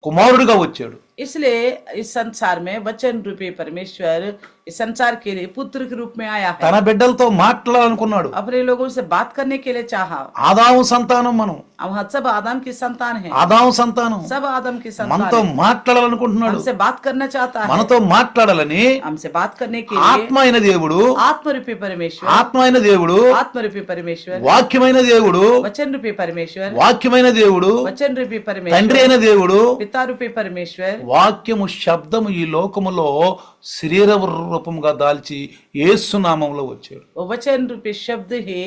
కుమారుడుగా వచ్చాడు. इसलिए इस संसार में वचन रूपी परमेश्वर इस संसार के लिए पुत्र के रूप में आया है. తన బిడ్డలతో మాట్లాడాలనుకున్నాడు. अपने लोगों से बात करने के लिए चाहा. ఆదాము సంతానం మనం, हम सब आदम की संतान है, ఆదాము సంతానం सब आदम की మనతో संतान है. మాట్లాడాలనుకుంటున్నాడు. हमसे बात करना चाहता है, మనతో మాట్లాడాలని हमसे बात करने के लिए ఆత్మ అయిన దేవుడు, आत्म रूपी परमेश्वर, ఆత్మ అయిన దేవుడు, आत्म रूपी परमेश्वर, వాక్యమైన దేవుడు, वचन रूपी परमेश्वर, వాక్యమైన దేవుడు, वचन रूपी తండ్రి परमेश्वर, అయిన దేవుడు, पिता रूपी परमेश्वर, వాక్యము శబ్దము ఈ లోకములో శరీర రూపముగా దాల్చి యేసు నామములో వచ్చాడు. वो वचन रूपी शब्द ही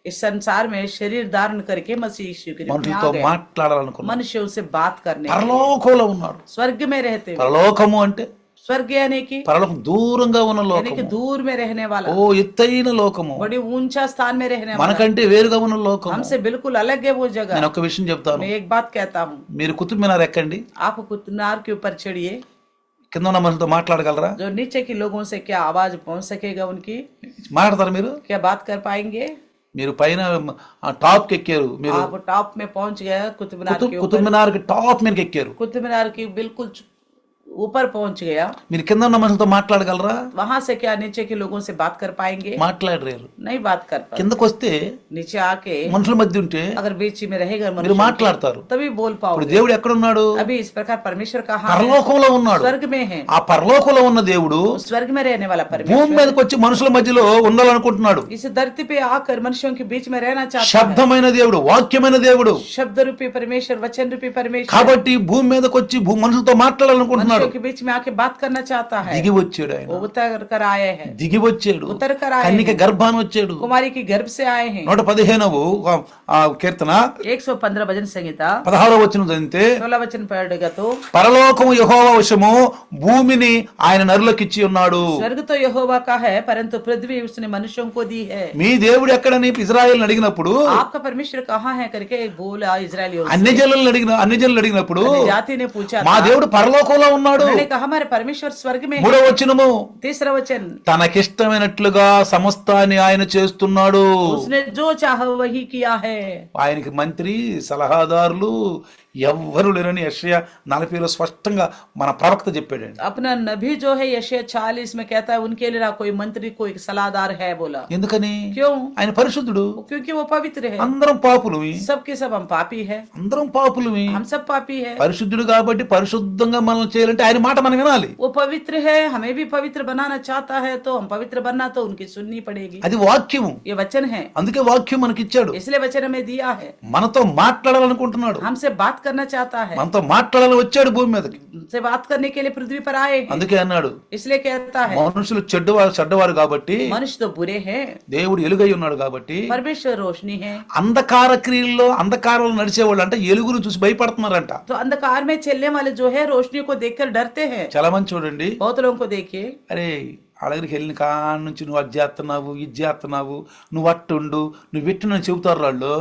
इस संसार में शरीर धारण करके मसीह यीशु के रूप में మనుషులతో आ गया. మాట్లాడాలనుకున్నాడు. मनुष्यों से बात करने के लिए. పరలోకంలో ఉన్నాడు. स्वर्ग में रहते हुए. పరలోకము అంటే स्वर्ग यानी कि పరలోకం దూరంగా ఉన్న లోకము, दूर में रहने वाला, ఓ ఎత్తైన లోకము, बड़ी ऊंचा स्थान में रहने वाला, మనకంటే వేరుగా ఉన్న లోకము. हमसे बिल्कुल अलग है वो जगह. నేను ఒక విషయం చెప్తాను. मैं एक बात कहता हूँ, మీరు కుతుబ్ మినార్ ఎక్కండి, आप कुतुब के ऊपर चढ़िए, కింద ఉన్న మనుషులతో మాట్లాడగలరా? जो नीचे के लोगों से क्या आवाज पहुंच सकेगा उनकी? మాట్లాడతారు మీరు? क्या बात कर पाएंगे? మీరు పైన టాప్ కి ఎక్కారు, మీరు आप टॉप में पहुंच गए, कुतुब मीनार के కుతుబ్ ऊपर, మినార్ కి టాప్ మీదకి ఎక్కారు. कुतुब मीनार की बिल्कुल ऊपर पहुंच गया. మీరు కింద ఉన్న మనుషులతో మాట్లాడగలరా? वहां से क्या नीचे के लोगों से बात कर पाएंगे? మాట్లాడలేరు. नहीं बात कर पाएंगे. కిందకు వస్తే नीचे आके మనుషుల మధ్య ఉంటే अगर बीच में रहेगा మీరు मनुष्य మాట్లాడతారు. तभी बोल ఇప్పుడు पाओगे. దేవుడు ఎక్కడున్నాడు? अभी इस प्रकार परमेश्वर कहाँ है? పరలోకంలో ఉన్నాడు. स्वर्ग में है. ఆ పరలోకంలో ఉన్న దేవుడు स्वर्ग में रहने वाला భూమి परमेश्वर మీదకి వచ్చి మనుషుల మధ్యలో ఉండాలనుకుంటున్నాడు. इस धरती पे आकर मनुष्यों के बीच में रहना चाहता है. శబ్దమైన దేవుడు, వాక్యమైన దేవుడు. शब्द रूपी परमेश्वर, वचन रूपी परमेश्वर కాబట్టి భూమి మీదకి వచ్చి మనుషులతో మాట్లాడాలనుకుంటున్నాడు. मनुष्यों के बीच में आके बात करना चाहता है. దిగి వచ్చాడు ఆయన, वो उतर कर आए हैं, దిగి వచ్చాడు, उतर कर आए కన్నిక हैं, గర్భాన్ని వచ్చాడు. कुमारी की गर्भ से आए हैं. 115వ కీర్తన 115 भजन संहिता 16వ వచనం చదివితే, 16 वचन पढ़ेगा तो, పరలోకము యెహోవా వశము, భూమిని ఆయన నరులకిచ్చి ఉన్నాడు. स्वर्ग तो यहोवा का है परंतु पृथ्वी उसने मनुष्यों को दी है. మీ దేవుడు ఎక్కడని ఇజ్రాయేల్ అడిగినప్పుడు, आपका परमेश्वर कहाँ है करके बोला इजरायलियों से. అన్యజనులు అడిగినప్పుడు जाति ने पूछा మా था. దేవుడు పరలోకంలో ఉన్నాడు. उन्होंने कहा हमारे परमेश्वर स्वर्ग में है. 3వ వచనము, तीसरा वचन, తనకిష్టమైనట్లుగా సమస్తాన్ని ఆయన చేస్తున్నాడు. उसने जो चाहा वही किया है. ఆయనకి మంత్రి, సలహాదారులు ఎవ్వరు లేరని యెషయా 40లో స్పష్టంగా మన ప్రవక్త చెప్పాడండి. अपना नबी जो है यशायाह 40 में कहता है उनके लिए ना कोई मंत्री कोई सलाहदार है बोला. ఎందుకని? क्यों? ఆయన పరిశుద్ధుడు, क्योंकि वो पवित्र है. అందరం పాపులమి, सबके सब हम पापी है, అందరం పాపులమి. हम सब पापी है. పరిశుద్ధుడు కాబట్టి పరిశుద్ధంగా మనం చేయాలంటే ఆయన మాట మనం వినాలి. वो पवित्र है, हमें भी पवित्र बनाना चाहता है तो हम पवित्र बनना तो उनकी सुननी पड़ेगी. అది వాక్యము, ये वचन है, అందుకే వాక్యం మనకిచ్చాడు. इसलिए वचन हमें दिया है. మనతో మాట్లాడాలనుకుంటున్నాడు, हमसे बात करना चाहता है, మనతో మాట్లాడాలని వచ్చాడు భూమి మీదకి. हमसे बात करने के लिए पृथ्वी पर आए हैं. అందుకే అన్నాడు, इसलिए कहता है మనుషులు చెడ్డవారు కాబట్టి, मनुष्य तो बुरे हैं, దేవుడు ఎలుగై ఉన్నాడు కాబట్టి, परमेश्वर रोशनी है. అంధకార క్రియల్లో అంధకారంలో నడిచేవాళ్ళు అంటే ఎలుగును చూసి భయపడుతున్నారంట. तो अंधकार में चलने वाले जो है रोशनी को देखकर डरते हैं. చాలా మంది చూడండి, बहुत लोगों को देखिए, అరే వాళ్ళ దగ్గరికి వెళ్ళిన కాడ నుంచి నువ్వు అది చేస్తున్నావు, ఇది చేస్తున్నావు, నువ్వు అట్టుండు, నువ్వు ఇట్టు చెబుతారు వాళ్ళు.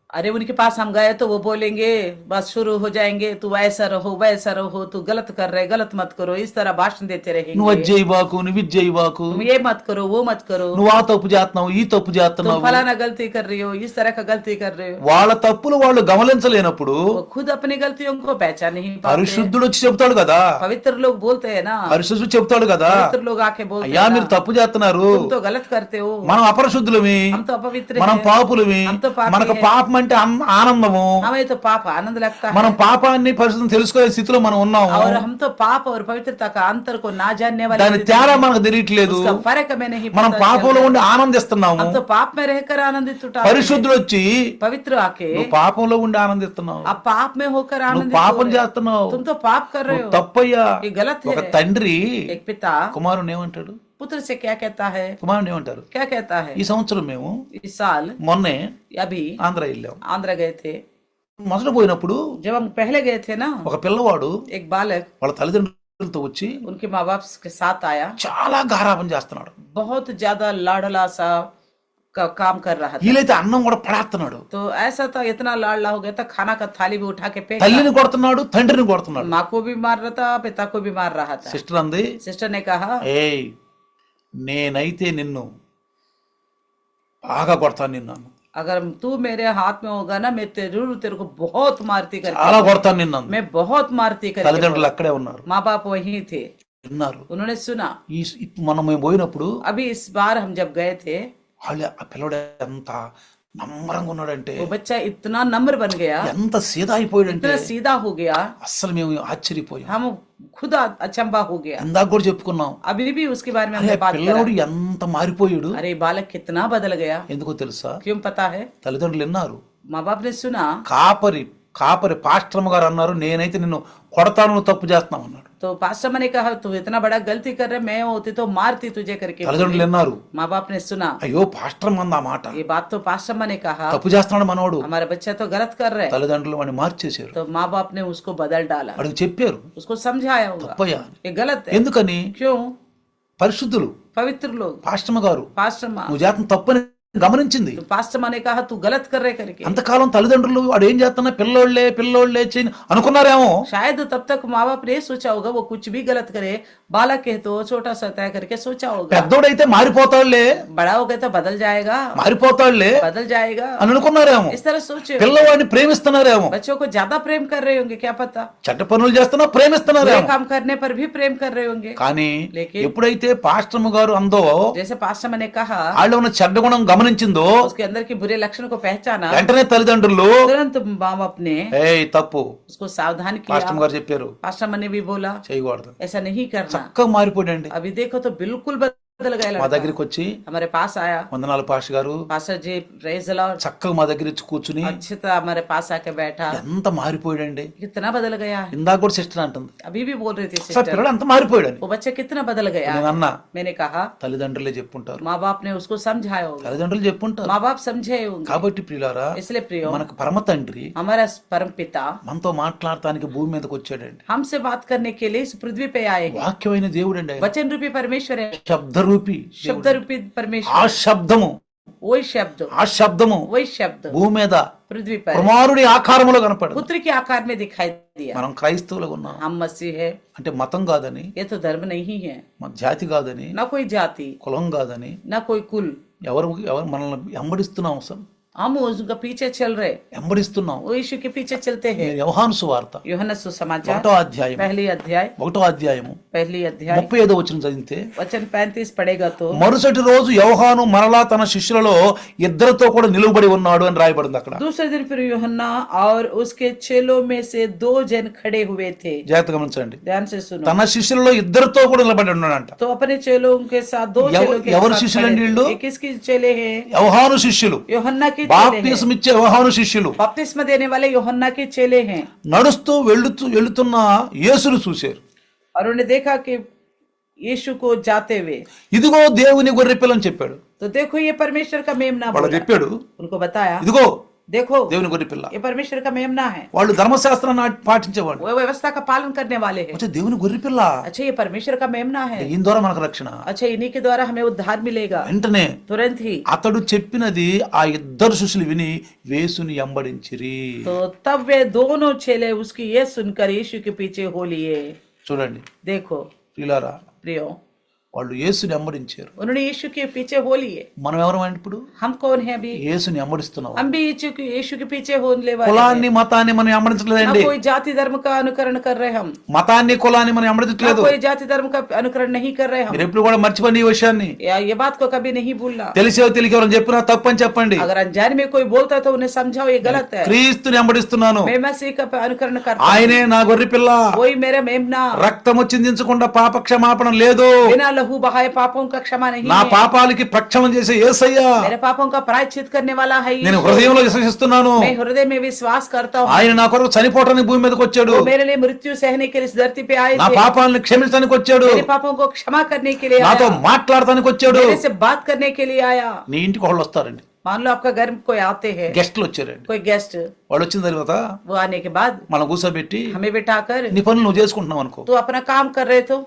अरे उनके पास हम गए तो वो बोलेंगे, बस शुरू हो जाएंगे, तू ऐसा रहो वैसा रहो, तू गलत कर रहे, गलत मत करो, इस तरह भाषण देते నువ్వు అది रहेंगे. చేయబాకు, నువ్వు ఇది చేయబాకు, तुम ये मत करो वो मत करो, నువ్వు ఆ తప్పు చేస్తున్నావు, ఈ తప్పు तुम చేస్తున్నావు. फलाना गलती कर रही हो, इस तरह का गलती कर रहे हो. వాళ్ళ తప్పులు వాళ్ళు గమనించలేనప్పుడు वो खुद अपनी गलतियों को पहचान नहीं पाते. పరిశుద్ధుడు వచ్చి చెప్తాడు కదా, पवित्र लोग बोलते हैं ना, పరిశుద్ధుడు చెప్తాడు కదా, पवित्र लोग आके बोलते అయ్యా हैं మీరు ना, తప్పు చేస్తున్నారు, तुम तो गलत करते हो, మనం అపరిశుద్ధులమి, हम तो अपवित्र మనం हैं, పాపులమి, हम तो पापी మనకు हैं, పాపం అంటే ఆనందము. हमें तो पाप आनंद लगता है మనం పాపాన్ని పరిశుద్ధం తెలుసుకునే స్థితిలో మనం ఉన్నాము. और हम तो पाप और पवित्रता का अंतर को ना जानने वाले దాని తేడా మనకు తెలియట్లేదు. उसका फर्क हमें नहीं మనం पता పాపంలో ఉండి ఆనందిస్తున్నాము. हम तो पाप में रहकर आनंदित उठा పరిశుద్ధుడు వచ్చి पवित्र आके నువ్వు పాపంలో ఉండి ఆనందిస్తున్నావు, आप पाप में होकर నువ్వు आनंदित हो పాపం रहे हो। చేస్తున్నావు, तुम तो पाप कर रहे నువ్వు हो, తప్పయ్యా. ये गलत ఒక है। తండ్రి एक पिता కుమారుని ఏమంటాడు? पुत्र से क्या कहता है, కుమారుని ఏమంటారు? क्या कहता है? ఈ సంవత్సరం మేము इस साल మొన్నే अभी ఆంధ్ర వెళ్ళాం. आंध्र गए थे। మొదట పోయినప్పుడు जब हम पहले गए थे ना, ఒక పిల్లవాడు एक बालक వాళ్ళ తల్లిదండ్రులతో వచ్చి उनके माँ बाप के साथ आया, చాలా గారాబం చేస్తున్నాడు. बहुत ज्यादा लाडला सा काम कर रहा था। వీలైతే అన్నం కూడా పడేస్తున్నాడు. तो ऐसा था, इतना लाडला हो गया था, खाना का थाली भी उठा के फेंक తల్లిని కొడుతున్నాడు, తండ్రిని కొడుతున్నాడు. माँ को भी मार रहा था, पिता को भी मार रहा था। సిస్టర్ అంది, सिस्टर ने कहा, ఏయ్ నేనైతే నిన్ను బాగా కొడతాను, నిన్ను अगर तू मेरे हाथ में होगा ना, मैं जरूर तेरे को बहुत मारती చాలా करके, కొడతాను నిన్ను. मैं बहुत मारती करके। తల్లిదండ్రులు అక్కడే ఉన్నారు, माँ बाप वहीं थे, విన్నారు. उन्होंने सुना। మనం మేము పోయినప్పుడు अभी इस बार हम जब गए थे, వాళ్ళు ఆ పిల్లడు ఎంత నమ్మరంగా ఉన్నాడంటే, वो बच्चा इतना नम्र बन गया, ఎంత సీదా అయిపోయాడంటే इतना सीधा हो गया, అస్సలు మేము ఆశ్చర్యపోయాం. हम खुद अचंबा हो गया। ఇందాక కూడా చెప్పుకున్నాం, अभी भी उसके बारे में అరే हमने बात పిల్లడు करा। ఎంత మారిపోయాడు. अरे बालक कितना बदल गया, ఎందుకో తెలుసా? क्यों पता है? తల్లిదండ్రులు విన్నారు, माँ बाप ने सुना, కాపరి పాస్టర్మ గారు అన్నారు, నేనైతే నిన్ను కొడతాను, నువ్వు తప్పు చేస్తున్నావు అన్నాడు. तो पास्टर ने कहा तू इतना बड़ा गलती कर रहे, मैं होती तो मारती तुझे करके। తల్లిదండ్రులు విన్నారు, माँ बाप ने सुना, అయ్యో పాస్టర్ మంది ఆ మాట, ये बात तो पास्टर ने कहा, తప్పు చేస్తున్నాడు మనోడు. हमारा बच्चा तो गलत कर रहा है। తల్లిదండ్రులు వాడిని మార్చేశారు. तो माँ बाप ने उसको बदल डाला, వాడికి చెప్పారు उसको समझाया होगा తప్పయ్యా. ये गलत है। ఎందుకని? क्यों? పరిశుద్ధులు पवित्र लोग, పాస్టర్మ గారు पास्टर माँ, నువ్వు చేస్తున్న తప్పని గమనించింది. तो पास्टर माँ ने कहा तू गलत कर रहे करके। అంతకాలం తల్లిదండ్రులు వాడు ఏం చేస్తున్నా పిల్లోళ్లే చేయని అనుకున్నారేమో. शायद तब तक माँ बाप ने सोचा होगा वो कुछ भी गलत करे, बालक है तो छोटा सा तय करके सोचा होगा, పెద్దోడైతే మారిపోతాడులే, बड़ा हो गया तो बदल जाएगा, మారిపోతాడులే बदल जाएगा, అని అనుకున్నారేమో. इस तरह सोचे। పిల్లవాడిని ప్రేమిస్తున్నారేమో, बच्चों को ज्यादा प्रेम कर रहे होंगे, क्या पता, చెడ్డ పనులు చేస్తున్నా बुरे ప్రేమిస్తున్నారేమో. काम करने पर भी प्रेम कर रहे होंगे। కానీ लेकिन ఎప్పుడైతే పాస్టర్మ గారు అందో, जैसे पास्टर ने कहा, వాళ్ళు ఉన్న చెడ్డ గుణం గమనించిందో, उसके अंदर के बुरे लक्षण को पहचाना, వెంటనే తల్లిదండ్రులు तुरंत माँ बाप ने ఏయ్ తప్పు उसको सावधान పాస్టర్ किया। గారు చెప్పారు पास्टर ने भी बोला చేయకూడదు. ऐसा नहीं करना। చక్కగా మారిపోయాడండి. अभी देखो तो बिल्कुल बदल गया మా लड़का। దగ్గరికి వచ్చి, हमारे पास आया, వందనాలు పాస్టర్ గారు, pastor ji praise the Lord, చక్కగా మా దగ్గర వచ్చి కూర్చుని अच्छी तरह हमारे पास आके बैठा, ఎంత మారిపోయాడండి. कितना बदल गया है। ఇందాక కూడా సిస్టర్ అంటుంది, अभी भी बोल रही थी సార్ सिस्टर, పిల్లడు అంత మారిపోయాడని. वो बच्चा कितना बदल गया। నేను अన్నా मैंने कहा తల్లిదండ్రులే చెప్పుంటారు, माँ बाप ने उसको समझाया होगा, తల్లిదండ్రులు చెప్పుంటారు. माँ बाप समझे होंगे। కాబట్టి ప్రియులారా, इसलिए प्रियो, మనకు పరమ తండ్రి हमारा परम पिता మనతో మాట్లాడటానికి భూమి మీదకి వచ్చాడండి. हमसे बात करने के लिए इस पृथ्वी पे आए हैं। వాక్యమైన దేవుడు అండి, वचन रूपी परमेश्वर है, శబ్దరూపి शब्द रूपी ఆ परमेश्वर, శబ్దము, वही शब्द, ఆ శబ్దము वही शब्द భూమి మీద पृथ्वी पर కుమారుడి ఆకారములో కనపడదు. पुत्र के आकार में दिखाई दिया। మనం క్రైస్తవులుగా ఉన్నాం हम मसीह है, అంటే మతం కాదని, ये तो धर्म नहीं है, మన జాతి కాదని, ना कोई जाति, కులం కాదని, ना कोई कुल, ఎవరు మనల్ని వెంబడిస్తున్నాం, అసలు हम उसका पीछे चल रहे, వెంబడిస్తున్నాం. वो यीशु के पीछे चलते हैं। యోహాను సువార్త యోహన్న సుసమాచాर 1వ అధ్యాయం पहली अध्याय 1వ అధ్యాయము पहली अध्याय 35వ వచనం చదివితే, वचन 35 पढ़ेगा तो, మరుసటి రోజు యోహాను మరలా తన శిష్యులలో ఇద్దరితో కూడా నిలువబడి ఉన్నాడు అని రాయబడింది అక్కడ. दूसरे दिन फिर यूहन्ना और उसके चेलों में से 2 जन खड़े हुए थे। జాగ్రత్తగా గమనించండి, ध्यान से सुनो। తన శిష్యులలో ఇద్దరితో కూడా నిలబడి ఉన్నాడంట. तो अपने चेलों के साथ 2 चेलों के ఎవరు साथ శిష్యులు खड़े అండి थे। వీళ్ళు? ये किसके चेले हैं? యోహాను శిష్యులు, यूहन्ना के चेले हैं। బాప్తిస్మ ఇచ్చే యోహాను శిష్యులు बपतिस्मा देने वाले यूहन्ना के चेले हैं। నడుస్తూ వెళుతున్న యేసును చూశారు. और उन्होंने देखा कि यीशु को जाते हुए, ఇదిగో దేవుని గొర్రె పిల్ల అని చెప్పాడు. तो देखो ये परमेश्वर का मेमना వాళ్ళు बोला। చెప్పాడు, उनको बताया ఇదిగో देखो దేవుని గొర్రె పిల్ల. ये परमेश्वर का मेमना है। వాళ్ళు ధర్మశాస్త్రాన్ని పాటించేవాడు. वो व्यवस्था का पालन करने वाले हैं। వచ్చే దేవుని గొర్రె పిల్ల, अच्छा ये परमेश्वर का मेमना है। ఈయన ద్వారా మనకు రక్షణ. अच्छा इन्हीं के द्वारा हमें उद्धार मिलेगा। వెంటనే तुरंत ही అతడు చెప్పినది ఆ ఇద్దరు శిష్యులు విని యేసుని వెంబడించిరి. तो तब वे दोनों चेले उसकी ये सुनकर यीशु के पीछे हो लिए। చూడండి देखो ప్రియులారా, प्रियो, వాళ్ళు యేసుని వెంబడించారు. उन्होंने यीशु के पीछे हो लिए। మనం ఎవరమండి ఇప్పుడు? हम कौन है अभी? యేసుని వెంబడిస్తున్నాం. हम भी यीशु के पीछे होने वाले हैं। కులాన్ని మతాన్ని మనం ना వెంబడించలేదండి. कोई जाति धर्म का अनुकरण कर रहे हम, మతాన్ని కులాన్ని మనం ना వెంబడించట్లేదు. कोई जाति धर्म का अनुकरण नहीं कर रहे हम। మీరు ఎప్పుడు కూడా మర్చిపోండి ఈ విషయాన్ని. ये बात को कभी नहीं भूलना। తెలిసో తెలియక ఎవరైనా చెప్పినా తప్పని చెప్పండి. अगर अनजाने में कोई बोलता है तो उन्हें समझाओ ये गलत है। క్రీస్తుని వెంబడిస్తున్నాను, मैं मसीह का अनुकरण करता हूं। ఆయనే నా గొర్రె పిల్ల. वही मेरा मेमना, రక్తము చిందించకుండా పాప క్షమాపణ లేదు. बिना लहू बहाए पापों का क्षमा नहीं నా है। పాపాలకి ప్రక్షమం చేసే యేసయ్య मेरे पापों का प्रायश्चित करने वाला है నేను यीशु। హృదయంలో విశ్వసిస్తున్నాను. मैं हृदय में विश्वास करता हूँ। ఆయన నా కొరకు చనిపోవటానికి భూమి మీదకి వచ్చాడు. वो मेरे लिए मृत्यु सहने के लिए इस धरती पे आए నా थे। పాపాలను క్షమించడానికి వచ్చాడు. मेरे पापों को क्षमा करने के लिए నాతో आया। మాట్లాడటానికి వచ్చాడు. मेरे से बात करने के लिए आया। నీ ఇంటికి వాళ్ళు వస్తారండి, मान लो आपका घर में कोई आते हैं, గెస్ట్లు వచ్చారండి. कोई गेस्ट, వాళ్ళు వచ్చిన తర్వాత वो आने के बाद మనం కూర్చోబెట్టి हमें बिठाकर నీ పనులు నువ్వు చేసుకుంటున్నావు అనుకో, तो अपना काम कर रहे तो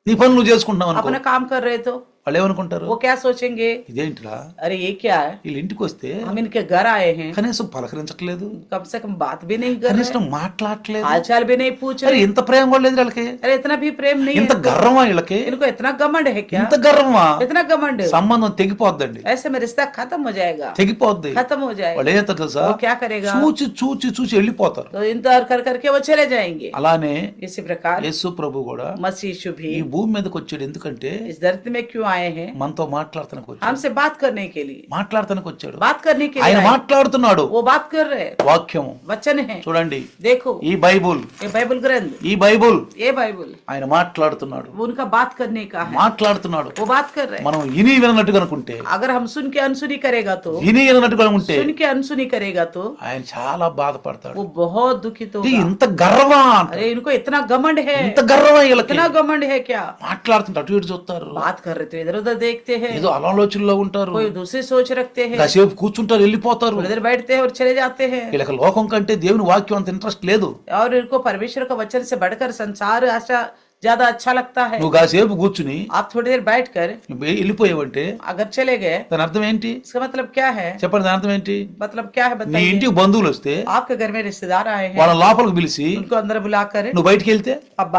నీ పనులు నువ్వు చేసుకుంటున్నావు అనుకో, अपना काम कर रहे तो వాళ్ళు ఏమనుకుంటారు? वो क्या सोचेंगे? ఇదేంటిరా अरे ये क्या है, వీళ్ళ ఇంటికి వస్తే हम इनके घर आए हैं, కనీసం పలకరించట్లేదు, कम से कम बात भी नहीं कर रहे, కనీసం మాట్లాడట్లేదు. हालचाल भी नहीं पूछ అరే रहे। ఇంత ప్రేమ కూడా లేదు వీళ్ళకి, अरे इतना भी प्रेम नहीं ఇంత है, గర్వమా వీళ్ళకి, इनको इतना घमंड है क्या? ఇంత గర్వమా? इतना घमंड, సంబంధం తెగిపోద్దండి, ऐसे में रिश्ता खत्म हो जाएगा, తెగిపోద్ది. खत्म हो जाएगा। వాళ్ళు ఏం చేస్తారు తెలుసా? वो क्या करेगा? చూచి చూచి చూచి వెళ్ళిపోతారు. तो इंतजार कर करके वो चले जाएंगे। అలానే इसी प्रकार యేసు ప్రభు కూడా मसीह यीशु भी ఈ భూమి మీదకి వచ్చాడు. ఎందుకంటే इस धरती में क्यों आए हैं? మనతో మాట్లాడతానికి వచ్చాడు. हमसे बात करने के लिए, మాట్లాడతానికి వచ్చాడు. बात करने के लिए ఆయన आए। మాట్లాడుతున్నాడు. वो बात कर रहे हैं, వాక్యము वचन है। చూడండి, देखो ఈ బైబుల్, ये बाइबल ग्रंथ, ఈ బైబుల్ ये बाइबल ఆయన మాట్లాడుతున్నాడు, वो उनका बात करने का है, మాట్లాడుతున్నాడు. वो बात कर रहे हैं। మనం విని వినట్టుగా అనుకుంటే, अगर हम सुन के अनसुनी करेगा तो, విని వినట్టుగా అనుకుంటే सुन के अनसुनी करेगा तो ఆయన చాలా బాధపడతాడు. वो बहुत दुखित ఇది होगा। ఇంత గర్వమా అంట. अरे इनको इतना घमंड है, ఇంత గర్వమా వీళ్ళకి? इतना घमंड है क्या? మాట్లాడుతుంటే అటు ఇటు చూస్తారు, बात कर रहे तो इधर उधर देखते हैं, ఏదో అనాలోచనలో ఉంటారు, कोई दूसरी सोच रखते हैं, కాసేపు కూర్చుంటారు, వెళ్ళిపోతారు. उधर बैठते हैं और चले जाते हैं। వీళ్ళకి లోకం కంటే దేవుని వాక్యం అంత ఇంట్రెస్ట్ లేదు. और इनको परमेश्वर का वचन से बढ़कर संसार आशा ज्यादा अच्छा लगता है। నువ్వు కాసేపు కూర్చుని आप थोड़ी देर बैठकर వెళ్ళిపోయావంటే अगर चले गए, దాని అర్థం ఏంటి? इसका मतलब क्या है? చెప్పండి, దాని అర్థం ఏంటి? मतलब क्या है నీ बताइए? ఇంటికి బంధువులు వస్తే आपके घर में रिश्तेदार आए हैं, వాళ్ళ లోపలికి పిలిచి उनको अंदर बुलाकर నువ్వు బయటికి వెళ్తే, आप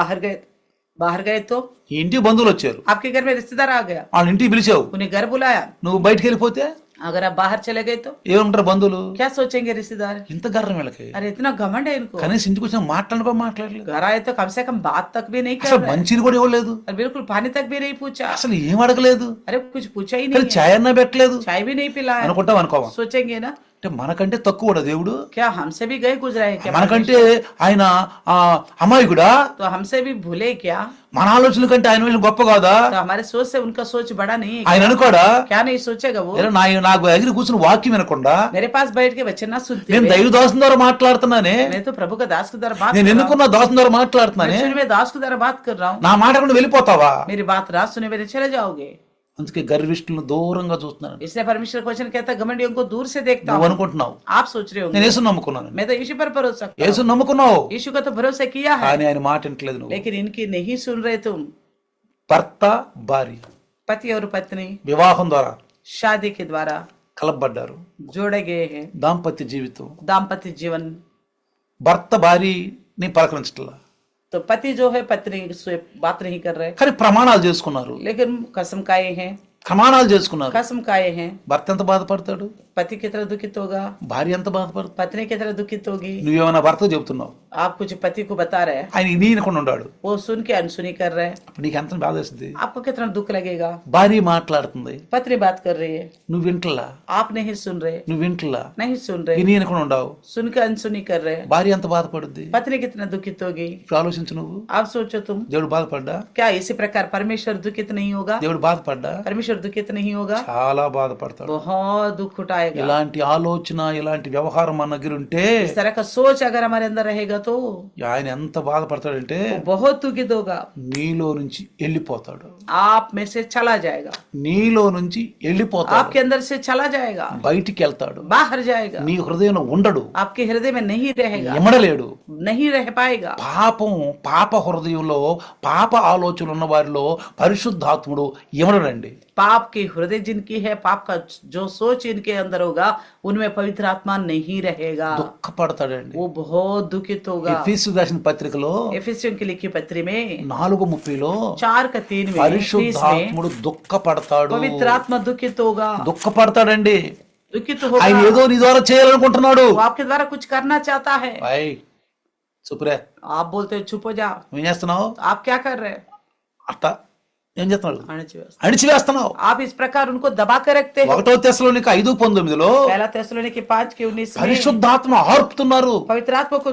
बाहर गए तो ఈ ఇంటికి బంధువులు వచ్చారు, आपके घर में रिश्तेदार आ गया, వాళ్ళ ఇంటికి పిలిచావు, उन्हें घर बुलाया, నువ్వు బయటికి వెళ్ళిపోతే अगर आप बाहर चले गए तो ఏమంటారు బంధువులు? क्या सोचेंगे रिश्तेदार? ఇంత గర్వం వీళ్ళకి. अरे इतना घमंड है इनको, కనీసం ఇంటికి వచ్చిన మాట్లాడలేదు, घर आए तो कम से कम बात तक भी नहीं कर అసలు रहे, మంచిది కూడా ఇవ్వలేదు, और बिल्कुल पानी तक भी नहीं पूछा, అసలు ఏం అడగలేదు, अरे कुछ पूछा ही కానీ नहीं है, ఛాయ్ అన్నా పెట్టలేదు चाय भी नहीं पिलाया। అనుకుంటాం అనుకోవా? सोचेंगे ना, అంటే మనకంటే తక్కువ దేవుడు, क्या हमसे भी गए गुजरा है क्या? మనకంటే ఆయన అమాయకుడా? तो हमसे भी भूले क्या? మన ఆలోచన కంటే ఆయన విషయం గొప్ప కాదా? तो हमारे सोच से उनका सोच बड़ा नहीं है ఆయన क्या? అనుకోడా क्या नहीं सोचेगा वो? నాకు ఎగిరి కూర్చుని వాక్యం వినకుండా मेरे पास बैठ के वचन ना सुनते నేను हुए, దైవ దాసం ద్వారా మాట్లాడుతున్నానే, मैं तो प्रभु का दास के द्वारा बात నేను कर रहा हूँ, ఎన్నుకున్న దాసం ద్వారా మాట్లాడుతున్నానే, मैं में दास के द्वारा बात कर रहा हूँ, నా మాట కూడా వెళ్ళిపోతావా? मेरी बात रात सुने मेरे चले जाओगे। అందుకే గర్విష్ఠులను దూరంగా చూస్తున్నాను. इसलिए परमेश्वर का वचन कहता है घमंडियों को दूर से देखता నువ్వు हूँ। అనుకుంటున్నావు आप सोच रहे నేను होंगे యేసు నమ్ముకున్నాను, मैं तो यीशु पर भरोसा करता యేసు हूँ, నమ్ముకున్నావు, यीशु का तो भरोसा किया है, కానీ ఆయన మాట వింటలేదు నువ్వు. लेकिन इनकी नहीं सुन रहे तुम। భర్త భార్య पति और पत्नी వివాహం ద్వారా शादी के द्वारा కలపబడ్డారు, जोड़े गए हैं, దాంపత్య జీవితం. दाम्पत्य जीवन। భర్త భార్యని పలకరించట్లా, तो पति जो है पत्नी से बात नहीं कर रहे, కానీ ప్రమాణాలు చేసుకున్నారు, लेकिन कसम खाए हैं, ప్రమాణాలు చేసుకున్నారు. कसम खाए हैं। భర్త ఎంత బాధపడతాడు, पति की तरह दुखित होगा, భార్య ఎంత బాధపడతాడు. पत्नी की तरह दुखित होगी। నువ్వేమైనా భర్త చెబుతున్నావు, आप कुछ पति को बता रहे हैं, ఆయన నీనకుండా ఉన్నాడు, वो सुन के अनसुनी कर रहे हैं, అప్పుడు నీకు ఎంత బాధ వేస్తుంది. आपको कितना दुख लगेगा। భార్య మాట్లాడుతుంది, पत्नी बात कर रही है, నువ్వు వింటలా, आप नहीं सुन रहे, నువ్వు వింటలా, नहीं सुन रहे, వినకుండా ఉండవు. सुन के अनसुनी कर रहे हैं, భార్య ఎంత బాధపడుద్ది. पत्नी कितना दुखित होगी। ఇప్పుడు ఆలోచించు నువ్వు, आप सोचो तुम, దేవుడు బాధపడ్డా? क्या इसी प्रकार परमेश्वर दुखित नहीं होगा? దేవుడు బాధపడ్డా? परमेश्वर दुखित नहीं होगा, చాలా బాధపడతాడు. बहुत दुख उठाएगा। ఇలాంటి ఆలోచన, ఇలాంటి వ్యవహారం మన దగ్గర ఉంటే इस तरह का सोच अगर हमारे अंदर रहेगा तो ఆయన ఎంత బాధపడతాడంటే वो बहुत दुखित होगा, నీలో నుంచి వెళ్ళిపోతాడు, आप में से चला जाएगा, నీలో నుంచి వెళ్ళిపోతాడు, आपके अंदर से चला जाएगा, బయటికి వెళ్తాడు, बाहर जाएगा, నీ హృదయంలో ఉండడు, आपके हृदय में नहीं रहेगा, ఎమడలేడు. नहीं रह पाएगा। పాప హృదయంలో పాప ఆలోచనలు ఉన్న వారిలో పరిశుద్ధాత్ముడు ఎమడడండి. पाप की हृदय जिनकी है, पाप का जो सोच इनके अंदर होगा, उनमें पवित्र आत्मा नहीं रहेगा। దుఃఖపడతాడండి. वो बहुत दुखित होगा। ఎఫెసు రాసిన పత్రికలో एफिसियों की लिखी पत्री में 4:30 4:3 में 30 में పరిశుద్ధాత్ముడు దుఃఖపడతాడు. पवित्र आत्मा दुखित होगा, దుఃఖపడతాడండి. दुखित ఆయన होगा। ఏదో నీ ద్వారా చేయాలనుకుంటున్నాడు. वो आपके द्वारा कुछ करना चाहता है। అయ్ చూపురే, आप बोलते हो चुप हो जा, ఏం చేస్తున్నావు? आप क्या कर रहे हैं? అట్ట ఏం చేస్తున్నాడు? अणचिव्यवस्था। అణిచివేస్తున్నావు. आप इस प्रकार उनको दबा कर रखते हो। 1 తెస్సలోనిక 5:19 पहला తెస్సలోనికి 5:19 में పరిశుద్ధాత్మ ఆర్పుతున్నారు. पवित्र आत्मा को